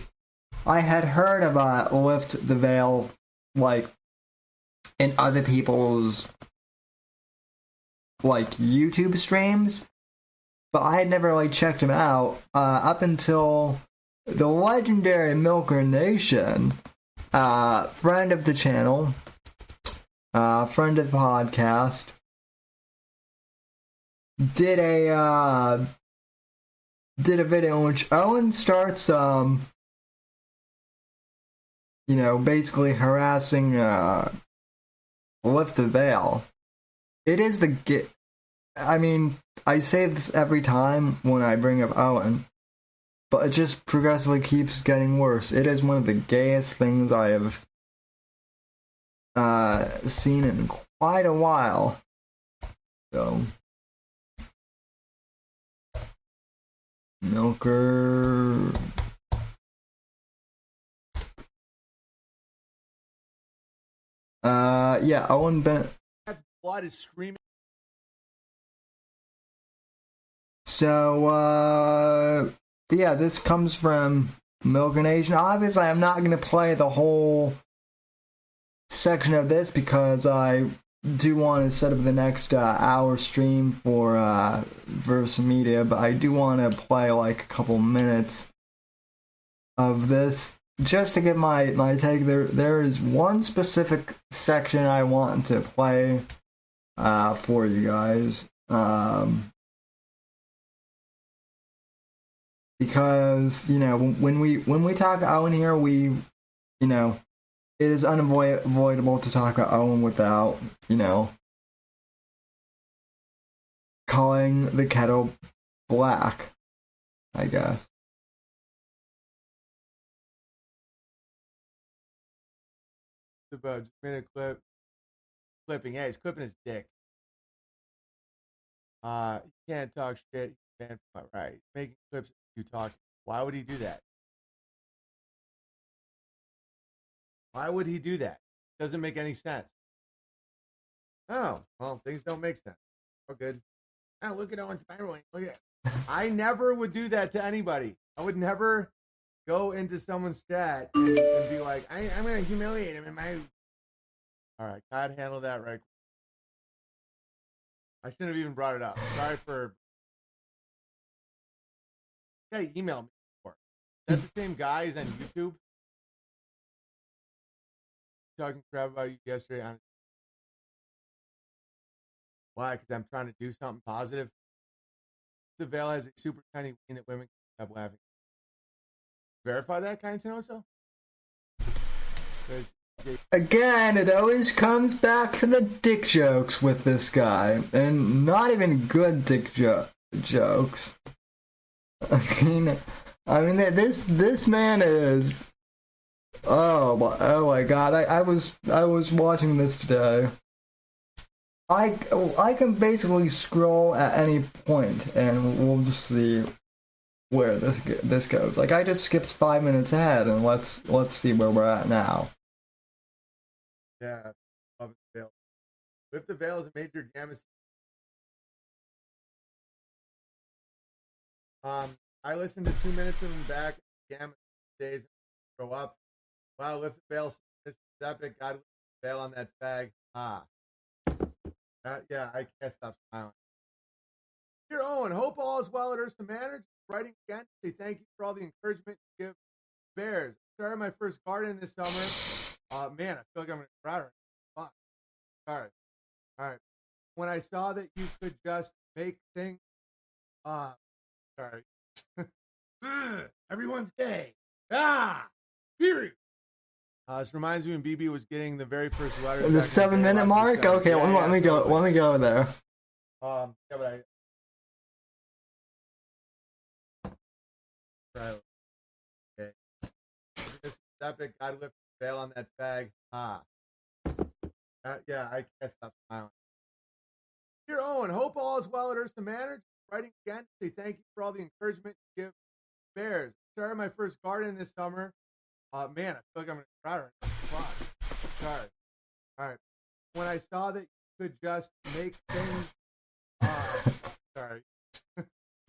I had heard of lift the veil, like, in other people's like YouTube streams, but I had never like checked him out up until the legendary Milker Nation, friend of the channel, friend of the podcast, did a video in which Owen starts basically harassing Lift the Veil. It is I mean, I say this every time when I bring up Owen, but it just progressively keeps getting worse. It is one of the gayest things I have seen in quite a while. So, Milker. Yeah, Owen Bent. That's blood is screaming. So, yeah, this comes from Milker Nation. Obviously, I'm not going to play the whole section of this because I do want to set up the next hour stream for Versa Media, but I do want to play like a couple minutes of this just to get my take. There is one specific section I want to play for you guys. Because, when we talk Owen here, it is unavoidable to talk about Owen without, calling the kettle black, I guess. About just made a clipping. Yeah, he's clipping his dick. You can't talk shit. Right. He's making clips of you talking. Why would he do that? Why would he do that? Doesn't make any sense. Oh, well, things don't make sense. Oh, good. Oh, look at Owen spiraling. Look at. I never would do that to anybody. I would never go into someone's chat and be like, I'm going to humiliate him in my. All right, God handle that right. I shouldn't have even brought it up. Sorry for. Guy emailed me before. Is that the same guy who's on YouTube? Talking crap about you yesterday on. Why? Because I'm trying to do something positive. The veil has a super tiny wing that women can stop laughing. Verify that, kind of also. Again, it always comes back to the dick jokes with this guy, and not even good dick jokes. I mean, this man is Oh my God! I was watching this today. I can basically scroll at any point, and we'll just see where this goes. Like I just skipped 5 minutes ahead, and let's see where we're at now. Yeah, love the veil. Lift the Veil is a major gamma. I listened to 2 minutes of them back gamma days. Grow up. Wow, Lift the Veil. This is epic. God lift the veil on that fag. Yeah, I can't stop smiling. Dear Owen, hope all is well at Ursa Manor. Writing again, say thank you for all the encouragement you give Bears. Started my first garden this summer. Man, I feel like I'm gonna cry right now. Fuck. All right. When I saw that you could just make things, sorry. Everyone's gay. Period. This reminds me when BB was getting the very first letter. The 7 minute mark. Okay, yeah, let me go. Let me go there. Yeah, but right. Okay. This is epic. God lift the veil on that fag. Yeah, I can't stop smiling. Dear Owen, hope all is well at Ursa Manor. Writing again, say thank you for all the encouragement you give Bears. Started my first garden this summer. Man, I feel like I'm gonna cry right now. Fuck. Sorry. All right. When I saw that you could just make things, sorry.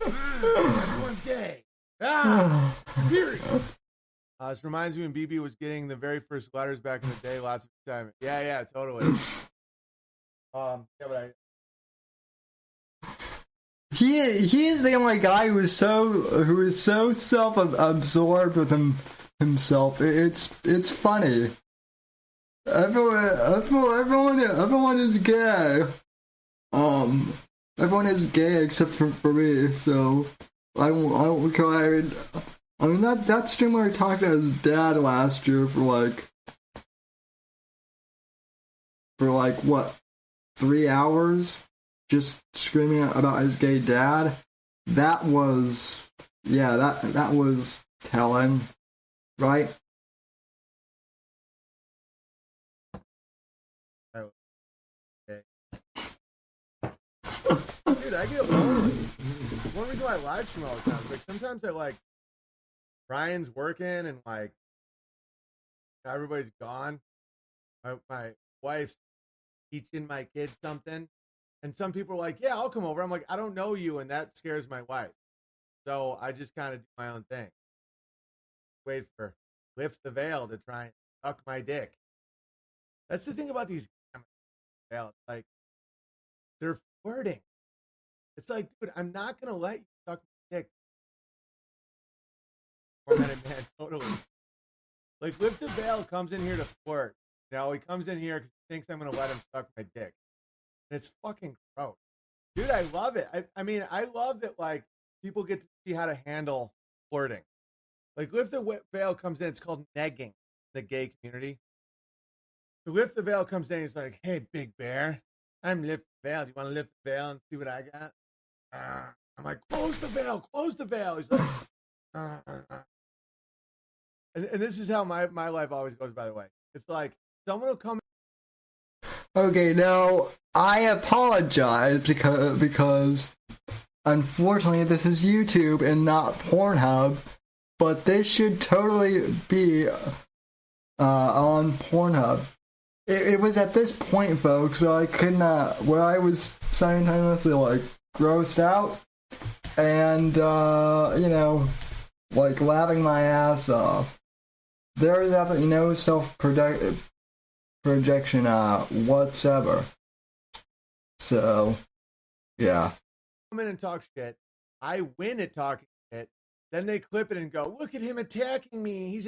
Everyone's gay. Period. This reminds me when BB was getting the very first letters back in the day. Lots of excitement. Yeah, totally. Yeah, but He is the only guy who is so self-absorbed with himself. It's funny. Everyone is gay. Everyone is gay except for me. So I mean that streamer talked to his dad last year for like what, 3 hours, just screaming about his gay dad. That was telling, right? Dude, I get lonely. It's one reason why I live stream all the time. It's like sometimes Brian's working and everybody's gone. My wife's teaching my kids something. And some people are like, yeah, I'll come over. I'm like, I don't know you, and that scares my wife. So I just kind of do my own thing. Wait for Lift the Veil to try and suck my dick. That's the thing about these veils. Like, they're flirting. It's like, dude, I'm not going to let you suck my dick. Man, totally. Like, Lift the Veil comes in here to flirt. He comes in here because he thinks I'm going to let him suck my dick. And it's fucking gross. Dude, I love it. I mean, I love that, people get to see how to handle flirting. Like, Lift the Veil comes in, it's called negging, the gay community. So Lift the Veil comes in, he's like, hey, Big Bear, I'm Lift the Veil. Do you want to lift the veil and see what I got? I'm like, close the veil. He's like, And this is how my life always goes, by the way. It's like, someone will come. Okay, now I apologize because unfortunately this is YouTube and not Pornhub, but this should totally be on Pornhub. It was at this point, folks, where I was simultaneously grossed out and laughing my ass off. There is absolutely no projection whatsoever. So, yeah. Come in and talk shit. I win at talking shit. Then they clip it and go, look at him attacking me.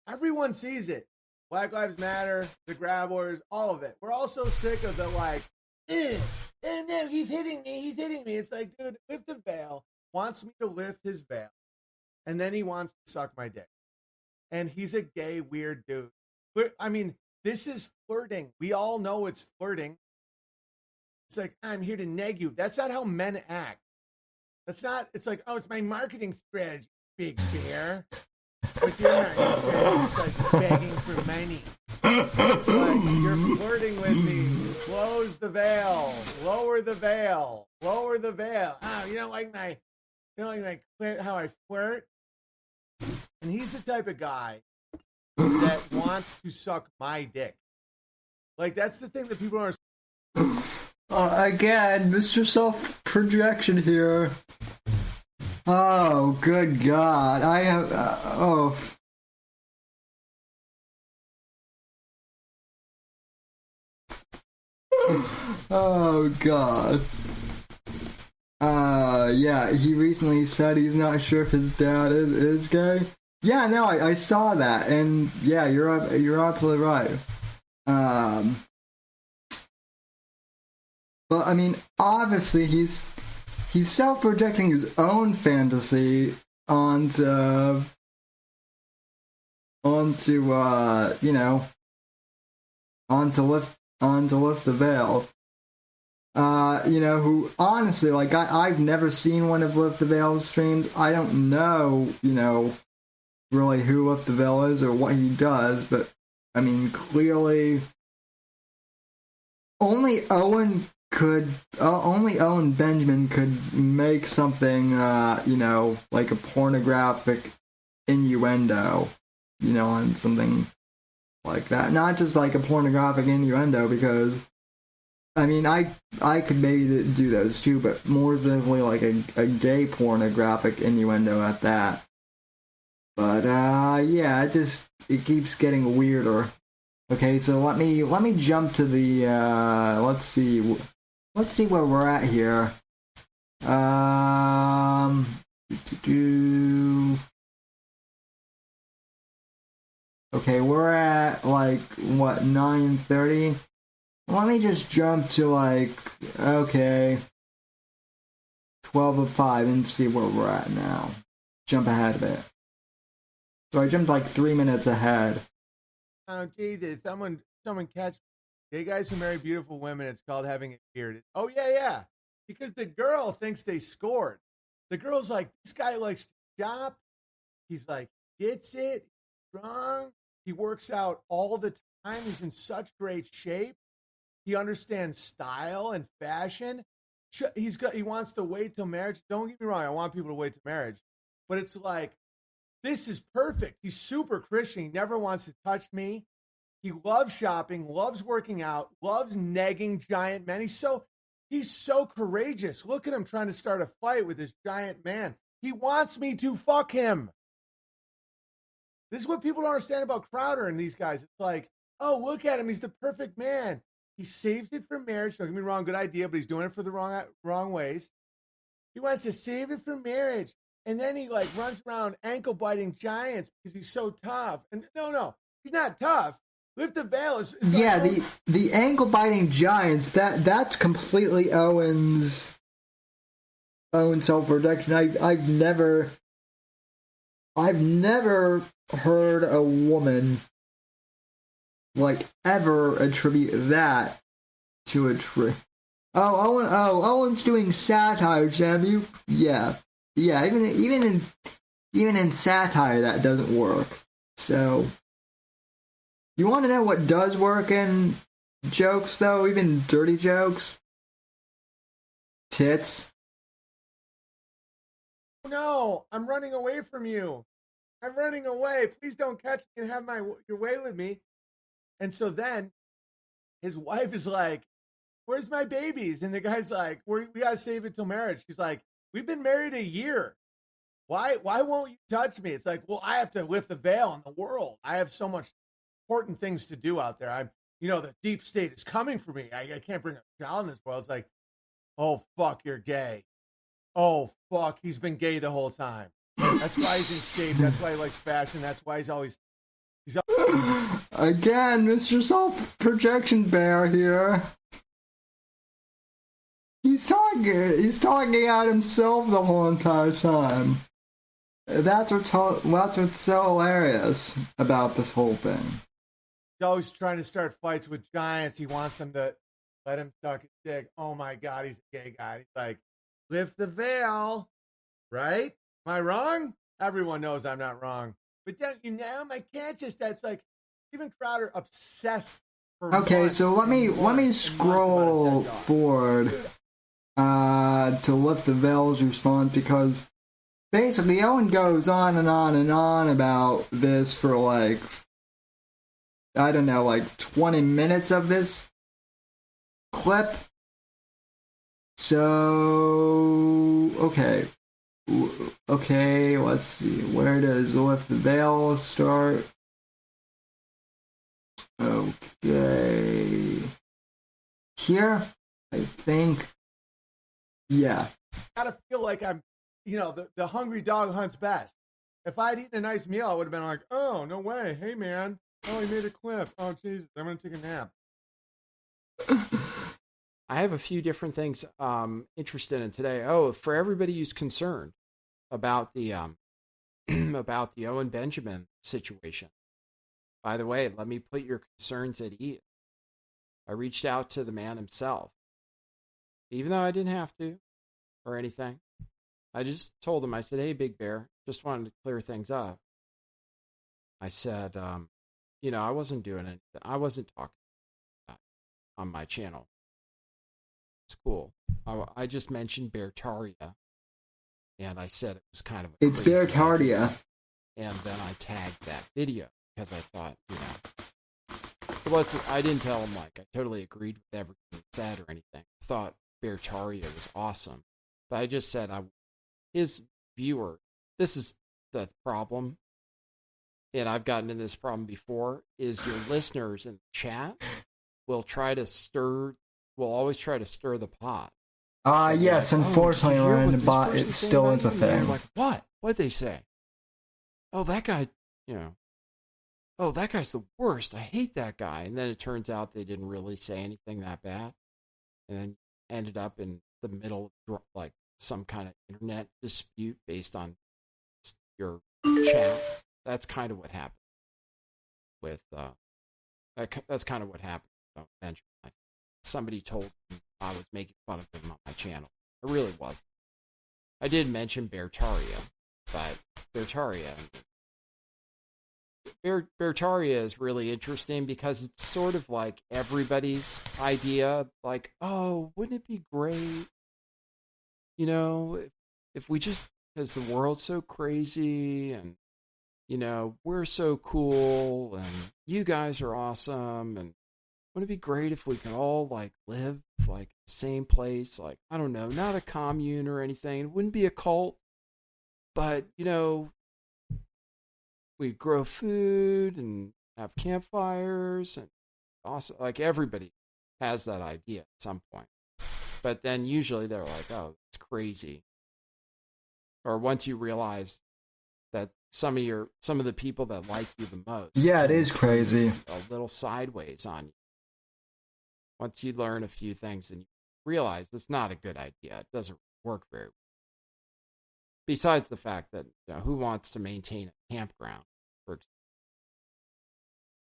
Everyone sees it. Black Lives Matter, the Grab Wars, all of it. We're all so sick of the and no, he's hitting me. It's like, dude, Lift the Veil wants me to lift his veil. And then he wants to suck my dick. And he's a gay, weird dude. I mean, this is flirting. We all know it's flirting. It's like, I'm here to neg you. That's not how men act. That's not, it's like, oh, it's my marketing strategy, Big Bear. But you're not. It's like begging for money. It's like you're flirting with me. Close the veil. Lower the veil. Lower the veil. Oh, you don't like how I flirt? And he's the type of guy that wants to suck my dick. Like, that's the thing that people are. Again, Mr. Self-projection here. Oh, good God. I have. Oh, God. Yeah, he recently said he's not sure if his dad is gay. Yeah, no, I saw that, and yeah, you're absolutely right. But I mean, obviously he's self-projecting his own fantasy onto you know, onto lift the veil. You know, who honestly, like, I've never seen one of Lift the Veil's streams. I don't know, you know, really who Lift the Veil is or what he does, but I mean, clearly only Owen Benjamin could make something, you know, like a pornographic innuendo, you know, on something like that. Not just like a pornographic innuendo, because I mean, I could maybe do those too, but more definitely like a gay pornographic innuendo at that. But yeah, it keeps getting weirder. Okay, so let me jump to the let's see where we're at here. Okay, we're at like what, 9:30. Let me just jump to like, okay, 12:05 and see where we're at now. Jump ahead a bit. So I jumped like 3 minutes ahead. Oh, gee, did someone catch gay guys who marry beautiful women? It's called having a beard. Oh, yeah. Because the girl thinks they scored. The girl's like, this guy likes to shop. He's like, gets it, strong. He works out all the time. He's in such great shape. He understands style and fashion. He wants to wait till marriage. Don't get me wrong. I want people to wait till marriage. But it's like, this is perfect. He's super Christian. He never wants to touch me. He loves shopping, loves working out, loves negging giant men. He's so courageous. Look at him trying to start a fight with this giant man. He wants me to fuck him. This is what people don't understand about Crowder and these guys. It's like, oh, look at him. He's the perfect man. He saved it for marriage. Don't get me wrong, good idea, but he's doing it for the wrong ways. He wants to save it for marriage. And then he like runs around ankle biting giants because he's so tough. And no, he's not tough. Lift the Veil is yeah, like, the ankle biting giants, that's completely Owen's self-protection. I've never heard a woman like ever attribute that to a tree. Owen's doing satire, Sam. Yeah. Even in satire that doesn't work. So you want to know what does work in jokes, though, even dirty jokes? Tits. No, I'm running away from you. I'm running away. Please don't catch me and have your way with me. And so then his wife is like, where's my babies? And the guy's like, we got to save it till marriage. She's like, we've been married a year. Why won't you touch me? It's like, well, I have to lift the veil on the world. I have so much important things to do out there. The deep state is coming for me. I can't bring a child in this world. It's like, oh, fuck, you're gay. Oh, fuck, he's been gay the whole time. That's why he's in shape. That's why he likes fashion. That's why he's always... Again, Mr. Self-Projection Bear here. He's talking at himself the whole entire time. That's what's so hilarious about this whole thing. He's always trying to start fights with giants. He wants them to let him suck his dick. Oh my God, he's a gay guy. He's like, lift the veil, right? Am I wrong? Everyone knows I'm not wrong. But don't you know, my cat just, that's like, Steven Crowder obsessed for Okay, months so let me and months and months scroll about his dead dog. forward Dude, to lift the veil's response, because basically Owen goes on and on and on about this for like, I don't know, like 20 minutes of this clip. So, okay, let's see, where does lift the veil start? Okay, here, I think, yeah. gotta feel like I'm, the hungry dog hunts best. If I'd eaten a nice meal, I would have been like, oh, no way. Hey, man. Oh, he made a clip. Oh, Jesus. I'm going to take a nap. I have a few different things interested in today. Oh, for everybody who's concerned about the about the Owen Benjamin situation. By the way, let me put your concerns at ease. I reached out to the man himself, even though I didn't have to or anything. I just told him, I said, hey, Big Bear, just wanted to clear things up. I said, I wasn't doing anything. I wasn't talking about it on my channel. It's cool. I just mentioned Beartaria, and I said it was kind of a It's crazy Beartaria. idea. And then I tagged that video because I thought, it wasn't, I didn't tell him like I totally agreed with everything he said or anything. I thought Beartaria was awesome. But I just said his viewer, this is the problem, and I've gotten into this problem before, is your listeners in the chat will always try to stir the pot. Yes, like, unfortunately, did you hear Ryan, what this but person it said still about is a you? And you're thing. like, what? What'd they say? Oh, that guy, oh, that guy's the worst. I hate that guy. And then it turns out they didn't really say anything that bad. And then ended up in the middle of like some kind of internet dispute based on your chat. That's kind of what happened with, that's kind of what happened with Benjamin. Somebody told me I was making fun of him on my channel. I really wasn't. I did mention Beartaria, but Beartaria is really interesting because it's sort of like everybody's idea. Like, oh, wouldn't it be great, if we just, because the world's so crazy and, we're so cool and you guys are awesome, and wouldn't it be great if we could all like live like the same place, like, I don't know, not a commune or anything. It wouldn't be a cult, but we grow food and have campfires and also like everybody has that idea at some point. But then usually they're like, oh, it's crazy. Or once you realize that some of the people that like you the most, Yeah, it is crazy. A little sideways on you. Once you learn a few things and you realize it's not a good idea, it doesn't work very well. Besides the fact that who wants to maintain a campground, for example?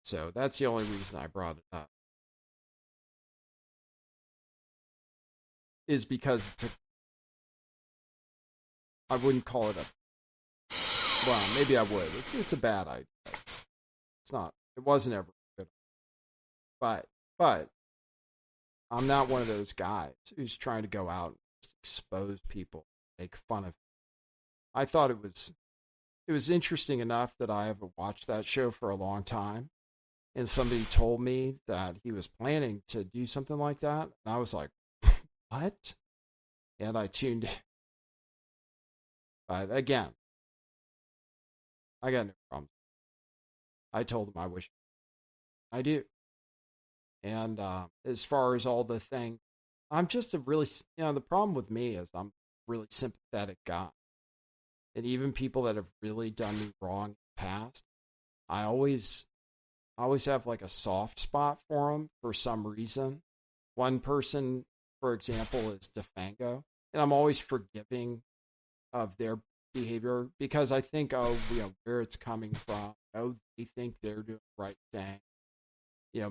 So that's the only reason I brought it up. Is because I wouldn't call it well, maybe I would. It's a bad idea. It's not. It wasn't ever good. But I'm not one of those guys who's trying to go out and just expose people, make fun of. I thought it was interesting enough that I haven't watched that show for a long time, and somebody told me that he was planning to do something like that, and I was like, what? And I tuned in. But again, I got no problem. I told him I wish I do. And as far as all the thing, I'm just a really, the problem with me is I'm a really sympathetic guy. And even people that have really done me wrong in the past, I always have like a soft spot for them for some reason. One person, for example, is Defango. And I'm always forgiving of their behavior because I think, where it's coming from. They think they're doing the right thing.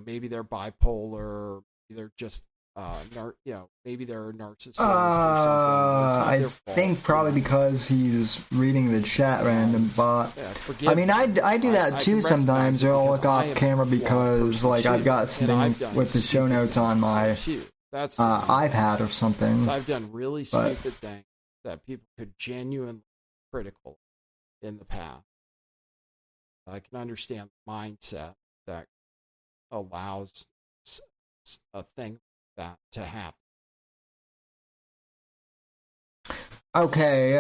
Maybe they're bipolar. Maybe they're just maybe they're narcissists or something. It's not I their fault, think probably because he's reading the chat random, but I mean, I do that too sometimes. I'll look off camera because like I've got something with the show notes on my iPad or something. So I've done really stupid things that people could genuinely be critical in the past. I can understand the mindset that allows a thing like that to happen. Okay,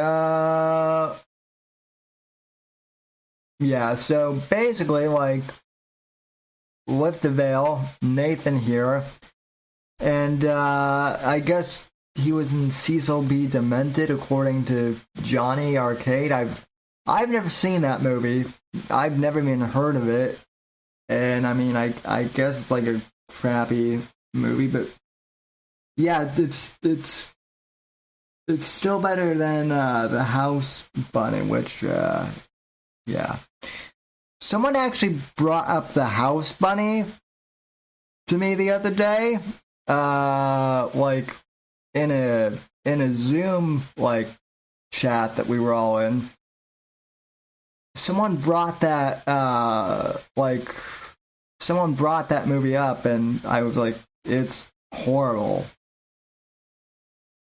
yeah, so basically, like, lift the veil, Nathan here, and I guess he was in Cecil B. Demented, according to Johnny Arcade. I've never seen that movie. I've never even heard of it, and I mean, I guess it's like a crappy movie, but yeah, it's still better than the House Bunny, which yeah. Someone actually brought up the House Bunny to me the other day, like in a Zoom like chat that we were all in. Someone brought that movie up, and I was like, it's horrible.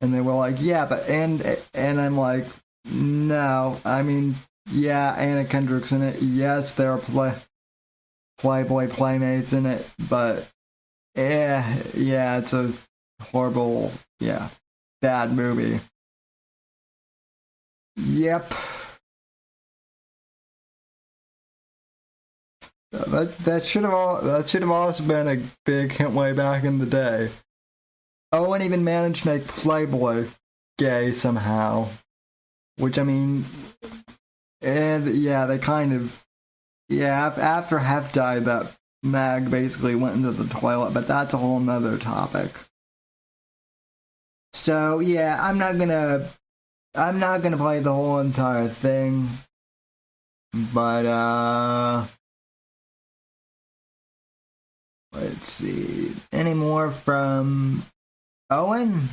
And they were like, yeah, but and I'm like, no, I mean, yeah, Anna Kendrick's in it. Yes, there are Playboy playmates in it, but yeah, it's a horrible, bad movie. Yep. That should have also been a big hint way back in the day. Owen even managed to make Playboy gay somehow, which I mean, and they kind of, after Hef died, that mag basically went into the toilet, but that's a whole nother topic. So yeah, I'm not gonna play the whole entire thing, but let's see. Any more from Owen?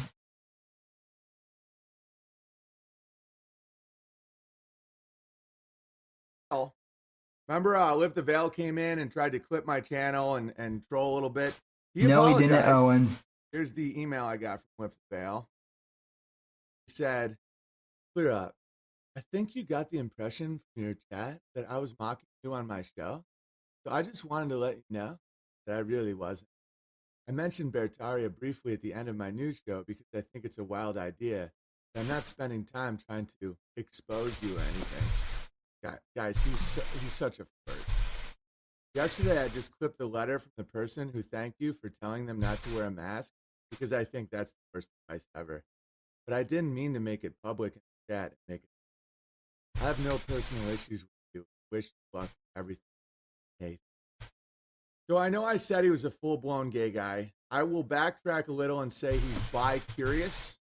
Remember, Lift the Veil came in and tried to clip my channel and troll a little bit. No, he didn't, Owen. Here's the email I got from Lift the Veil. He said, "Clear up. I think you got the impression from your chat that I was mocking you on my show. So I just wanted to let you know that I really wasn't. I mentioned Bertaria briefly at the end of my news show because I think it's a wild idea. I'm not spending time trying to expose you or anything. Guys, he's such a flirt. Yesterday, I just clipped the letter from the person who thanked you for telling them not to wear a mask because I think that's the worst advice ever. But I didn't mean to make it public in the chat and make it. I have no personal issues with you. Wish you luck with everything. Hey." So I know I said he was a full-blown gay guy. I will backtrack a little and say he's bi-curious,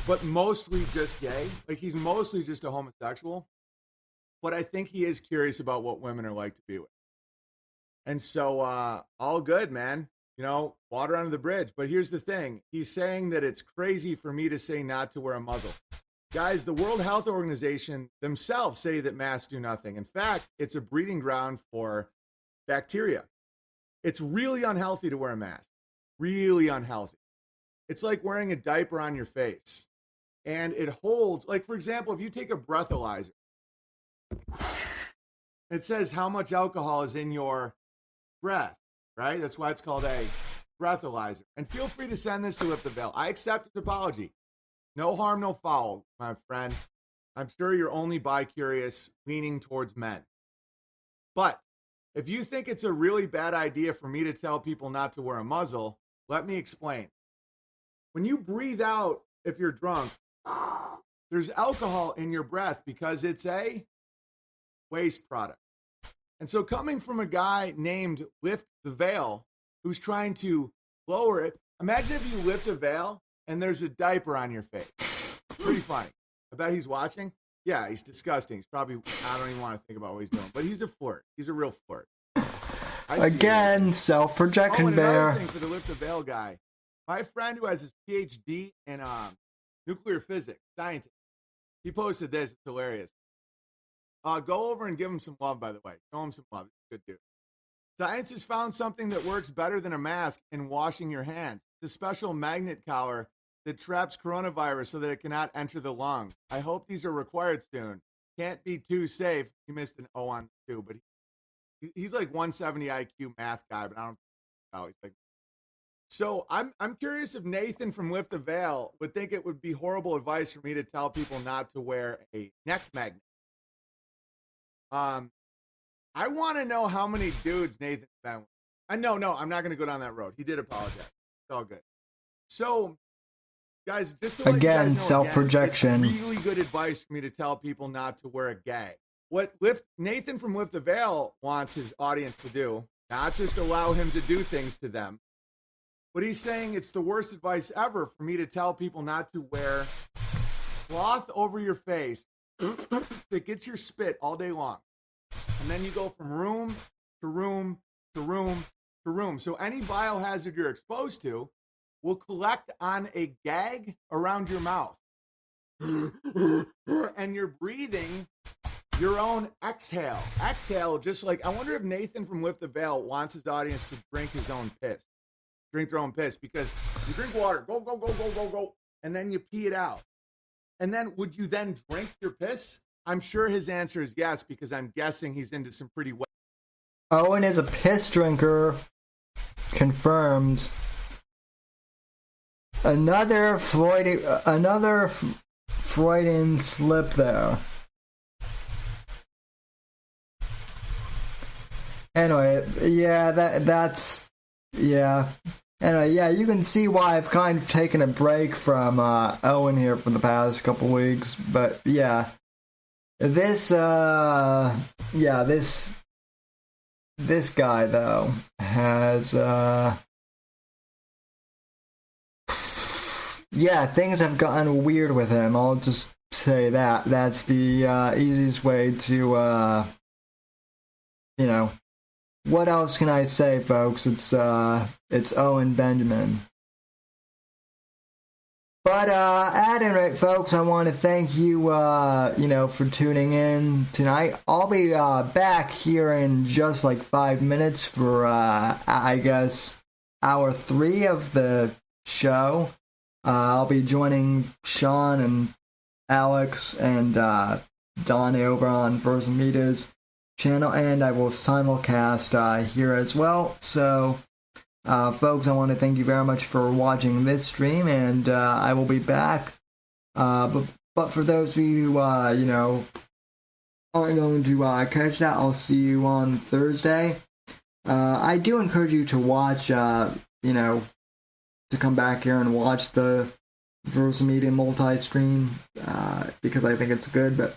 but mostly just gay. Like, he's mostly just a homosexual. But I think he is curious about what women are like to be with. And so, all good, man. You know, water under the bridge. But here's the thing. He's saying that it's crazy for me to say not to wear a muzzle. Guys, the World Health Organization themselves say that masks do nothing. In fact, it's a breeding ground for bacteria. It's really unhealthy to wear a mask. Really unhealthy. It's like wearing a diaper on your face. And it holds, like, for example, if you take a breathalyzer, it says how much alcohol is in your breath, right? That's why it's called a breathalyzer. And feel free to send this to Lift the Veil. I accept his apology. No harm, no foul, my friend. I'm sure you're only bi-curious, leaning towards men. But if you think it's a really bad idea for me to tell people not to wear a muzzle, let me explain. When you breathe out, if you're drunk, there's alcohol in your breath because it's a waste product. And so coming from a guy named Lift the Veil, who's trying to lower it, imagine if you lift a veil and there's a diaper on your face. Pretty funny. I bet he's watching. Yeah, he's disgusting. He's probably, I don't even want to think about what he's doing, but he's a flirt. He's a real flirt. I see Again, you. self-projection and another bear. thing for the lift the veil guy. My friend who has his PhD in nuclear physics, scientist, he posted this. It's hilarious. Go over and give him some love, by the way. Show him some love. He's a good dude. Science has found something that works better than a mask in washing your hands. It's a special magnet collar that traps coronavirus so that it cannot enter the lung. I hope these are required soon. Can't be too safe. He missed an O on 2, but he's like 170 IQ math guy, but I don't know. He's like, so I'm curious if Nathan from Lift the Veil would think it would be horrible advice for me to tell people not to wear a neck magnet. I want to know how many dudes Nathan's been with. No, I'm not going to go down that road. He did apologize. It's all good. So, guys, just to let you guys know, self-projection. It's really good advice for me to tell people not to wear a gag. What Nathan from Lift the Veil wants his audience to do, not just allow him to do things to them, but he's saying it's the worst advice ever for me to tell people not to wear cloth over your face that gets your spit all day long. And then you go from room to room to room to room. So any biohazard you're exposed to will collect on a gag around your mouth. And you're breathing your own exhale. Exhale, just like, I wonder if Nathan from Lift the Veil wants his audience to drink his own piss. Drink their own piss, because you drink water, go, and then you pee it out. And then would you then drink your piss? I'm sure his answer is yes, because I'm guessing he's into some pretty wet. Owen is a piss drinker. Confirmed. Another Freudian slip there. Anyway, yeah, that's Anyway, yeah, you can see why I've kind of taken a break from Owen here for the past couple weeks, but yeah. This guy though has things have gotten weird with him. I'll just say that. That's the easiest way to what else can I say, folks? It's Owen Benjamin. But at any rate, folks, I want to thank you, for tuning in tonight. I'll be back here in just like 5 minutes for, I guess, hour 3 of the show. I'll be joining Sean and Alex and Donnie over on Versa Media's channel, and I will simulcast here as well. So, folks, I want to thank you very much for watching this stream, and I will be back. But for those of you who, aren't going to catch that, I'll see you on Thursday. I do encourage you to watch, to come back here and watch the Versa Media multi-stream, because I think it's good, but